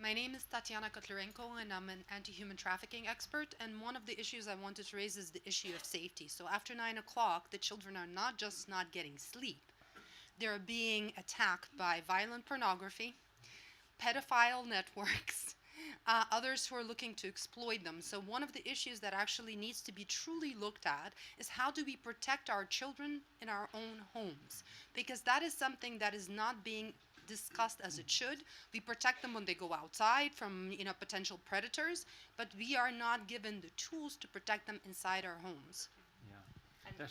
My name is Tatiana Kotlarenko, and I'm an anti-human trafficking expert. And one of the issues I wanted to raise is the issue of safety. So after 9 o'clock, the children are not just not getting sleep. They're being attacked by violent pornography, pedophile networks, others who are looking to exploit them. So one of the issues that actually needs to be truly looked at is how do we protect our children in our own homes? Because that is something that is not being discussed as it should. We protect them when they go outside from potential predators, but we are not given the tools to protect them inside our homes. Yeah.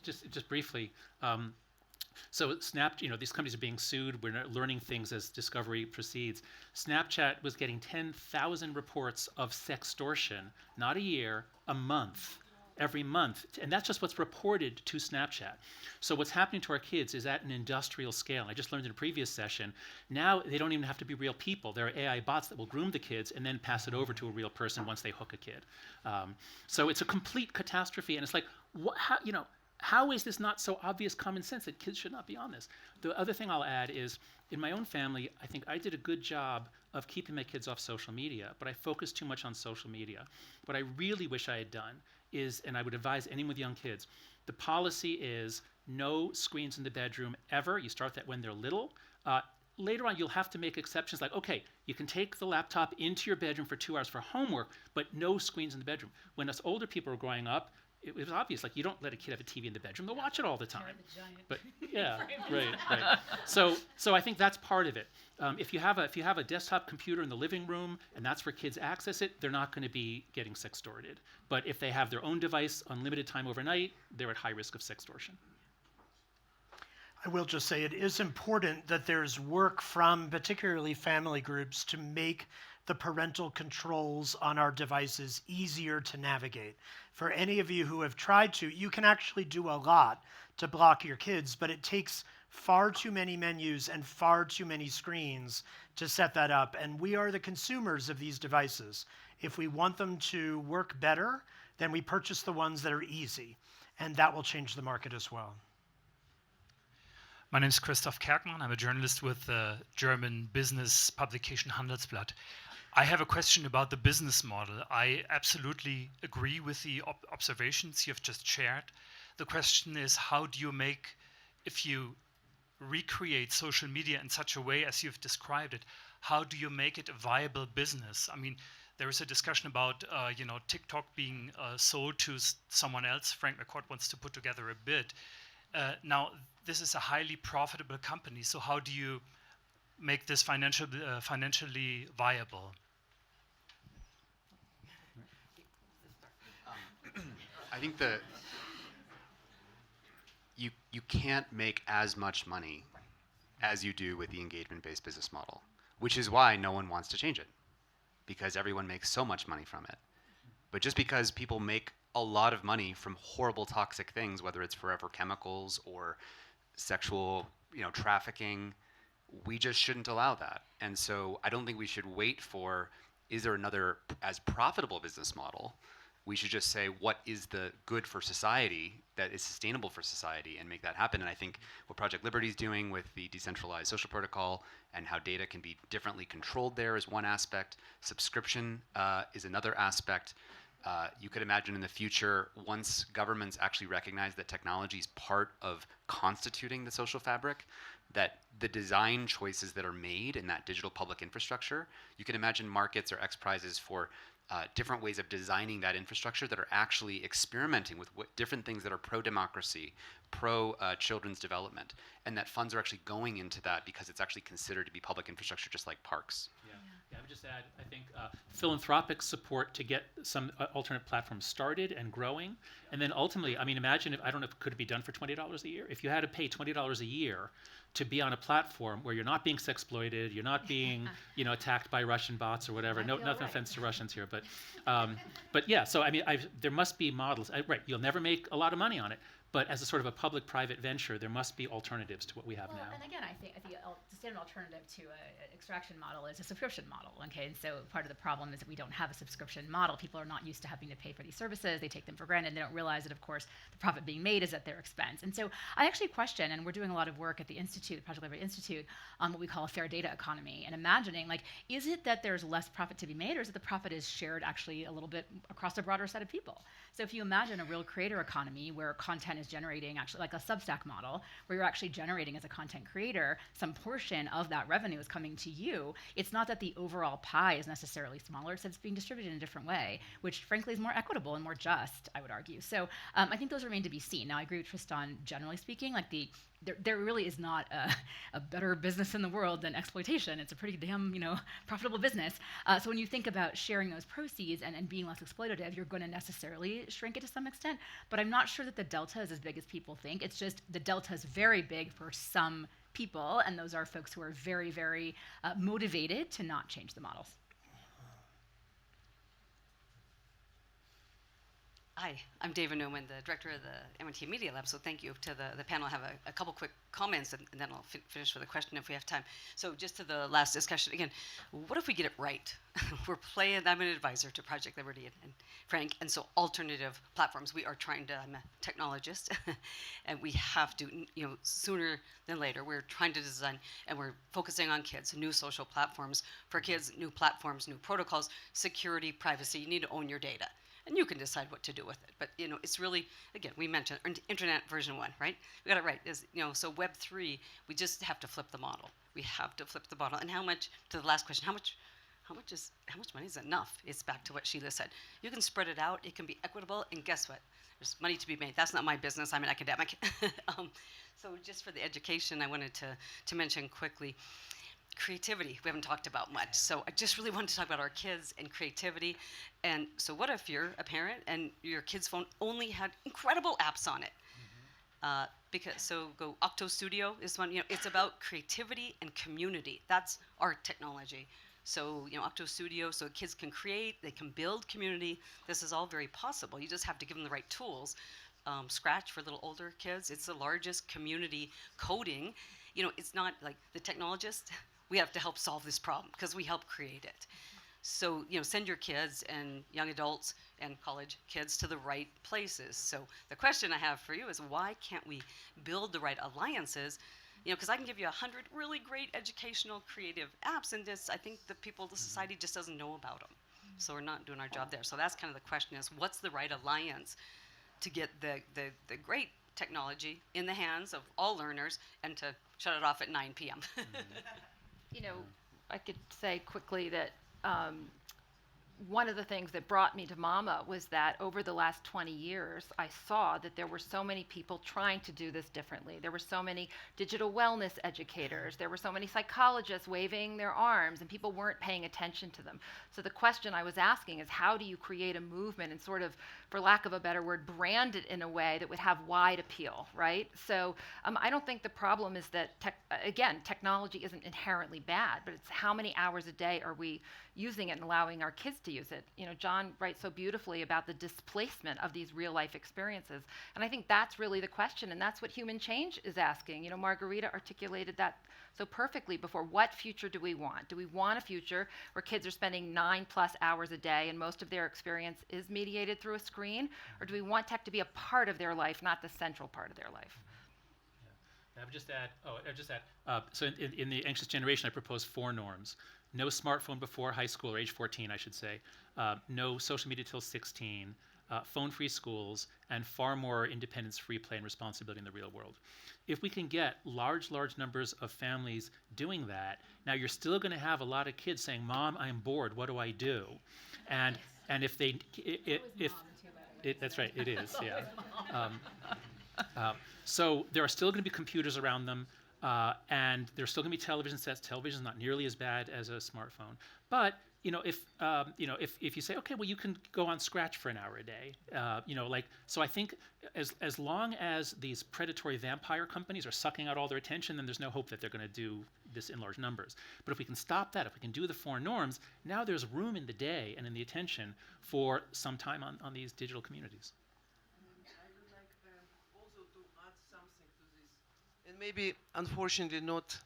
Just briefly. So these companies are being sued. We're learning things as discovery proceeds. Snapchat was getting 10,000 reports of sextortion, not a year, a month, every month. And that's just what's reported to Snapchat. So what's happening to our kids is at an industrial scale. I just learned in a previous session, now they don't even have to be real people. There are AI bots that will groom the kids and then pass it over to a real person once they hook a kid. So it's a complete catastrophe. And it's like, how is this not so obvious common sense that kids should not be on this? The other thing I'll add is, in my own family, I think I did a good job of keeping my kids off social media, but I focused too much on social media. What I really wish I had done is, and I would advise anyone with young kids, the policy is no screens in the bedroom ever. You start that when they're little. Later on, you'll have to make exceptions like, okay, you can take the laptop into your bedroom for 2 hours for homework, but no screens in the bedroom. When us older people were growing up, it was obvious, like you don't let a kid have a TV in the bedroom; they'll watch it all the time. But yeah, right. So I think that's part of it. If you have a desktop computer in the living room and that's where kids access it, they're not going to be getting sextorted. But if they have their own device unlimited time overnight, they're at high risk of sextortion. I will just say it is important that there's work from particularly family groups to make the parental controls on our devices easier to navigate. For any of you who have tried to, you can actually do a lot to block your kids, but it takes far too many menus and far too many screens to set that up. And we are the consumers of these devices. If we want them to work better, then we purchase the ones that are easy, and that will change the market as well. My name is Christoph Kerkmann. I'm a journalist with the German business publication Handelsblatt. I have a question about the business model. I absolutely agree with the observations you've just shared. The question is, how do you make, if you recreate social media in such a way as you've described it, how do you make it a viable business? I mean, there is a discussion about TikTok being sold to someone else. Frank McCourt wants to put together a bid. Now, this is a highly profitable company, so how do you make this financially viable? I think you can't make as much money as you do with the engagement-based business model, which is why no one wants to change it, because everyone makes so much money from it. But just because people make a lot of money from horrible toxic things, whether it's forever chemicals or sexual trafficking, we just shouldn't allow that. And so I don't think we should wait for, is there another as profitable business model? We should just say, what is the good for society that is sustainable for society, and make that happen. And I think what Project Liberty is doing with the decentralized social protocol and how data can be differently controlled there is one aspect. Subscription is another aspect. You could imagine in the future, once governments actually recognize that technology is part of constituting the social fabric, that the design choices that are made in that digital public infrastructure, you can imagine markets or X prizes for different ways of designing that infrastructure that are actually experimenting with different things that are pro-democracy, pro children's development, and that funds are actually going into that because it's actually considered to be public infrastructure, just like parks. Yeah, I would just add, I think philanthropic support to get some alternate platforms started and growing. And then ultimately, I mean, imagine if, I don't know if it could be done for $20 a year. If you had to pay $20 a year to be on a platform where you're not being sexploited, you're not being, attacked by Russian bots or whatever. No, nothing offense to Russians here, but yeah. So I mean, there must be models. Right, you'll never make a lot of money on it, but as a sort of a public-private venture, there must be alternatives to what we have now. And again, I think the standard alternative to an extraction model is a subscription model. Okay, and so part of the problem is that we don't have a subscription model. People are not used to having to pay for these services. They take them for granted. They don't realize that, of course, the profit being made is at their expense. And so I actually question, and we're doing a lot of work at the Institute, the Project Library Institute, on what we call a fair data economy, and imagining, like, is it that there's less profit to be made, or is it the profit is shared actually a little bit across a broader set of people? So if you imagine a real creator economy where content is generating, actually like a Substack model, where you're actually generating as a content creator, some portion of that revenue is coming to you. It's not that the overall pie is necessarily smaller, it's that it's being distributed in a different way, which frankly is more equitable and more just, I would argue. So I think those remain to be seen. Now, I agree with Tristan, generally speaking, like there really is not a better business in the world than exploitation. It's a pretty damn, profitable business. So when you think about sharing those proceeds and being less exploitative, you're going to necessarily shrink it to some extent. But I'm not sure that the delta is as big as people think. It's just the delta is very big for some people, and those are folks who are very, very motivated to not change the models. Hi, I'm David Newman, the director of the MIT Media Lab, so thank you to the panel. I have a couple quick comments, and then I'll finish with a question if we have time. So just to the last discussion, again, what if we get it right? I'm an advisor to Project Liberty and Frank, and so alternative platforms. We are trying to, I'm a technologist, and we have to, sooner than later, we're trying to design, and we're focusing on kids, new social platforms for kids, new platforms, new protocols, security, privacy. You need to own your data. And you can decide what to do with it. But, it's really, again, we mentioned Internet version 1, right? We got it right. So Web 3, we just have to flip the model. We have to flip the model. And how much, to the last question, how much money is enough? It's back to what Sheila said. You can spread it out. It can be equitable. And guess what? There's money to be made. That's not my business. I'm an academic. So just for the education, I wanted to mention quickly, creativity we haven't talked about much. So I just really wanted to talk about our kids and creativity. And so what if you're a parent and your kid's phone only had incredible apps on it? Go Octo Studio is one. It's about creativity and community. That's our technology. So Octo Studio, so kids can create, they can build community. This is all very possible. You just have to give them the right tools. Scratch for little older kids. It's the largest community coding. It's not like the technologist. We have to help solve this problem because we help create it. So, send your kids and young adults and college kids to the right places. So the question I have for you is, why can't we build the right alliances? Because I can give you 100 really great educational, creative apps, and I think the society just doesn't know about them. So we're not doing our job there. So that's kind of the question is, what's the right alliance to get the great technology in the hands of all learners and to shut it off at 9 p.m. I could say quickly that one of the things that brought me to Mama was that over the last 20 years, I saw that there were so many people trying to do this differently. There were so many digital wellness educators. There were so many psychologists waving their arms, and people weren't paying attention to them. So the question I was asking is, how do you create a movement and sort of, for lack of a better word, brand it in a way that would have wide appeal, right? So I don't think the problem is that, technology isn't inherently bad, but it's how many hours a day are we using it and allowing our kids to use it. John writes so beautifully about the displacement of these real life experiences. And I think that's really the question, and that's what human change is asking. Margarita articulated that so perfectly before. What future do we want? Do we want a future where kids are spending 9+ hours a day and most of their experience is mediated through a screen? Or do we want tech to be a part of their life, not the central part of their life? I would just add, so in the anxious generation, I propose 4 norms. No smartphone before high school, or age 14, I should say. No social media till 16. Phone-free schools, and far more independence, free play, and responsibility in the real world. If we can get large numbers of families doing that, now you're still going to have a lot of kids saying, "Mom, I'm bored. What do I do?" And if they, that's right, it is, yeah. So there are still going to be computers around them, and there's still going to be television sets. Television is not nearly as bad as a smartphone. But if you say, okay, well, you can go on Scratch for an hour a day, so I think as long as these predatory vampire companies are sucking out all their attention, then there's no hope that they're going to do this in large numbers. But if we can stop that, if we can do the four norms, now there's room in the day and in the attention for some time on these digital communities. I would like also to add something to this, and maybe unfortunately not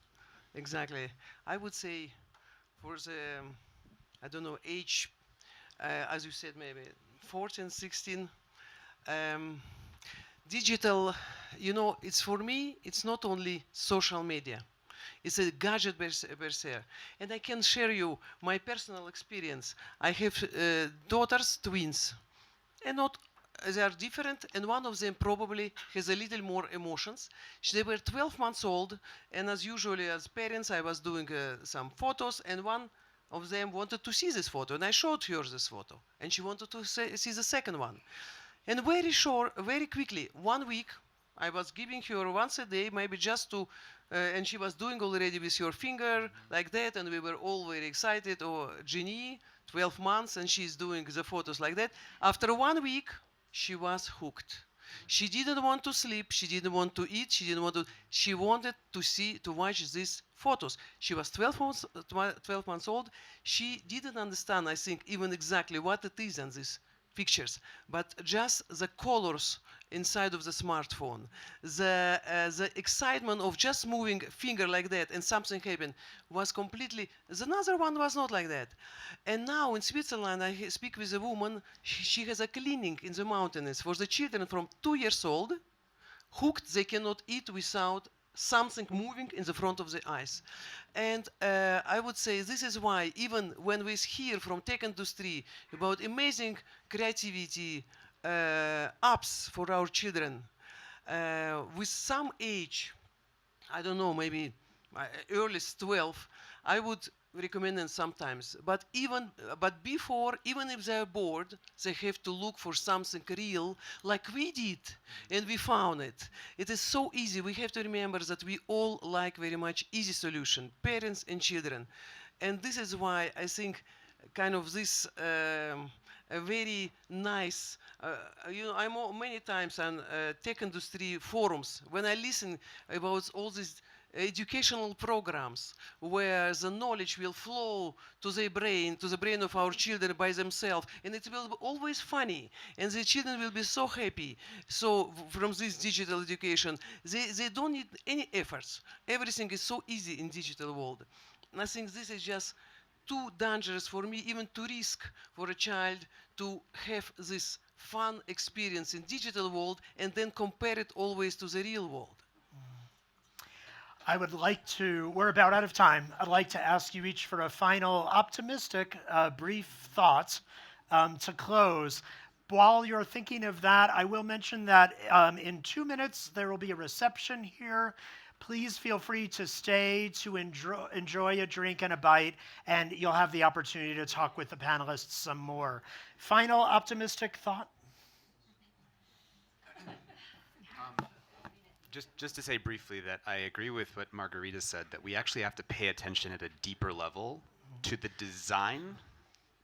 exactly. I would say for the I don't know age, as you said, maybe 14, 16. Digital, it's for me. It's not only social media. It's a gadget per se. And I can share you my personal experience. I have daughters, twins, and not they are different, and one of them probably has a little more emotions. They were 12 months old, and as usually as parents, I was doing some photos, and one of them wanted to see this photo, and I showed her this photo, and she wanted to see the second one. And very quickly, 1 week, I was giving her once a day, maybe just to, and she was doing already with her finger like that, and we were all very excited. Oh, Jenny, 12 months, and she's doing the photos like that. After 1 week, she was hooked. She didn't want to sleep. She didn't want to eat. She wanted to watch these photos. She was 12 months old. She didn't understand, I think, even exactly what it is in these pictures, but just the colors inside of the smartphone, the excitement of just moving a finger like that and something happened was completely. The other one was not like that. And now in Switzerland, I speak with a woman. She has a clinic in the mountains for the children from 2 years old, hooked. They cannot eat without something moving in the front of the eyes. And I would say this is why even when we hear from tech industry about amazing creativity apps for our children, with some age, I don't know, maybe earliest 12, I would recommend them sometimes. But before, even if they're bored, they have to look for something real, like we did, and we found it. It is so easy. We have to remember that we all like very much easy solution, parents and children. And this is why I think kind of this a very nice, I'm many times on tech industry forums when I listen about all these educational programs where the knowledge will flow to the brain of our children by themselves, and it will be always funny, and the children will be so happy. So from this digital education, they don't need any efforts. Everything is so easy in digital world. And I think this is just too dangerous for me even to risk for a child to have this fun experience in digital world and then compare it always to the real world. We're about out of time. I'd like to ask you each for a final optimistic, brief thoughts to close. While you're thinking of that, I will mention that in 2 minutes there will be a reception here. Please feel free to stay to enjoy a drink and a bite, and you'll have the opportunity to talk with the panelists some more. Final optimistic thought? Just to say briefly that I agree with what Margarita said, that we actually have to pay attention at a deeper level to the design.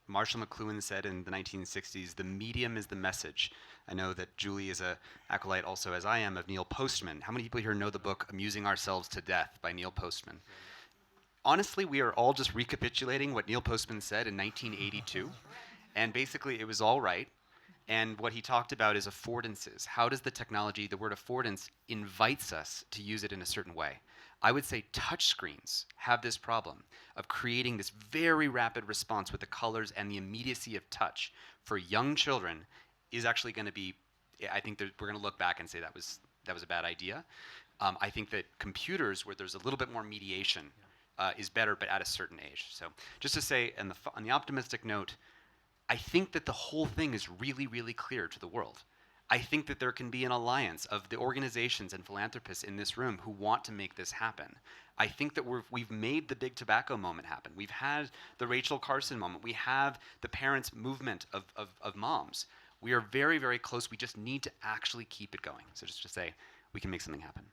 Marshall McLuhan said in the 1960s, the medium is the message. I know that Julie is an acolyte also, as I am, of Neil Postman. How many people here know the book Amusing Ourselves to Death by Neil Postman? Honestly, we are all just recapitulating what Neil Postman said in 1982. And basically, it was all right. And what he talked about is affordances. How does the technology, the word affordance, invites us to use it in a certain way? I would say touchscreens have this problem of creating this very rapid response with the colors and the immediacy of touch for young children is actually going to be, I think we're going to look back and say that was a bad idea. I think that computers, where there's a little bit more mediation, is better, but at a certain age. So just to say, on the optimistic note, I think that the whole thing is really, really clear to the world. I think that there can be an alliance of the organizations and philanthropists in this room who want to make this happen. I think that we've made the big tobacco moment happen. We've had the Rachel Carson moment. We have the parents' movement of moms. We are very, very close. We just need to actually keep it going. So just to say, we can make something happen.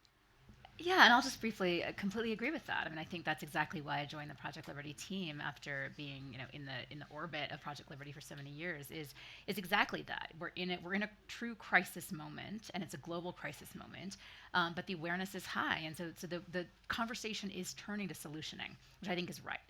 Yeah, and I'll just briefly completely agree with that. I mean, I think that's exactly why I joined the Project Liberty team after being, in the orbit of Project Liberty for so many years. Is exactly that. We're in a true crisis moment, and it's a global crisis moment. But the awareness is high, and so the conversation is turning to solutioning, which I think is right.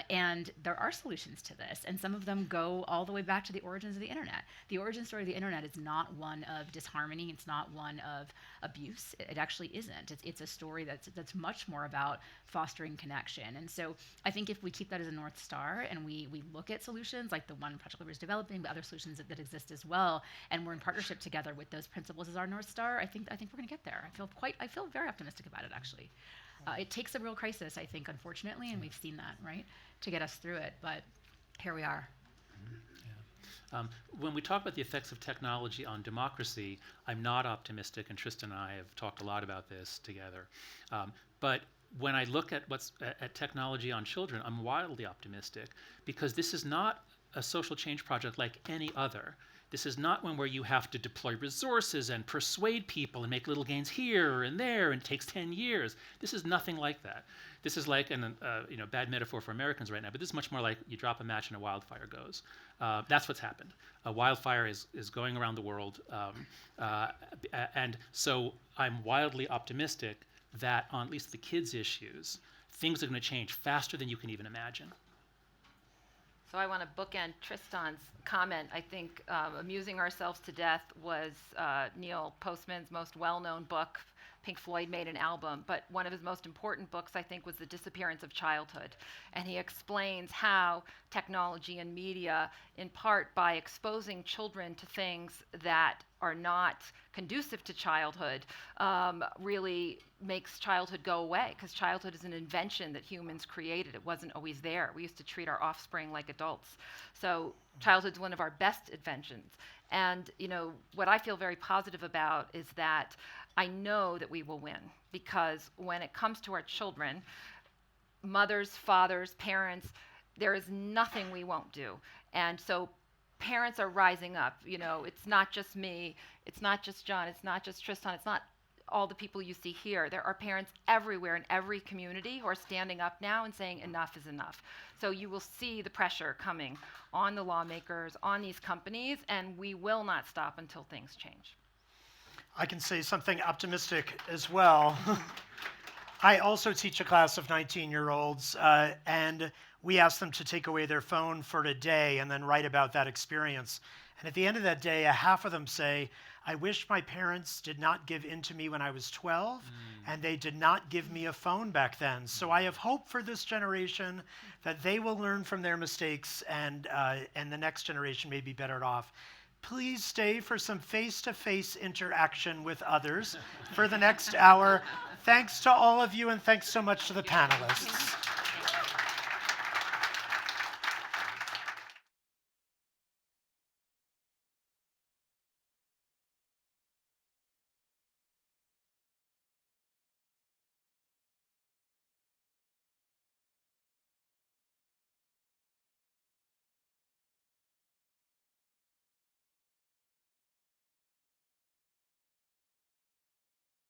And there are solutions to this, and some of them go all the way back to the origins of the internet. The origin story of the internet is not one of disharmony. It's not one of abuse. It actually isn't. It's a story that's much more about fostering connection. And so I think if we keep that as a North Star and we look at solutions like the one Project Liberty is developing, but other solutions that exist as well, and we're in partnership together with those principles as our North Star, I think we're going to get there. I feel very optimistic about it, actually. It takes a real crisis, I think, unfortunately, and we've seen that, right, to get us through it. But here we are. When we talk about the effects of technology on democracy, I'm not optimistic, and Tristan and I have talked a lot about this together. But when I look at at technology on children, I'm wildly optimistic, because this is not a social change project like any other. This is not one where you have to deploy resources and persuade people and make little gains here and there, and it takes 10 years. This is nothing like that. This is like bad metaphor for Americans right now, but this is much more like you drop a match and a wildfire goes. That's what's happened. A wildfire is going around the world, and so I'm wildly optimistic that on at least the kids' issues, things are going to change faster than you can even imagine. So I want to bookend Tristan's comment. I think Amusing Ourselves to Death was Neil Postman's most well-known book. Pink Floyd made an album, but one of his most important books, I think, was The Disappearance of Childhood. And he explains how technology and media, in part by exposing children to things that are not conducive to childhood, really makes childhood go away, because childhood is an invention that humans created. It wasn't always there. We used to treat our offspring like adults. So childhood's one of our best inventions. And what I feel very positive about is that I know that we will win, because when it comes to our children, mothers, fathers, parents, there is nothing we won't do. And so parents are rising up. It's not just me, it's not just John, it's not just Tristan, it's not all the people you see here. There are parents everywhere in every community who are standing up now and saying enough is enough. So you will see the pressure coming on the lawmakers, on these companies, and we will not stop until things change. I can say something optimistic as well. I also teach a class of 19-year-olds, and we ask them to take away their phone for a day and then write about that experience. And at the end of that day, a half of them say, I wish my parents did not give in to me when I was 12, and they did not give me a phone back then. So I have hope for this generation that they will learn from their mistakes, and the next generation may be better off. Please stay for some face-to-face interaction with others for the next hour. Thanks to all of you, and thanks so much to the panelists.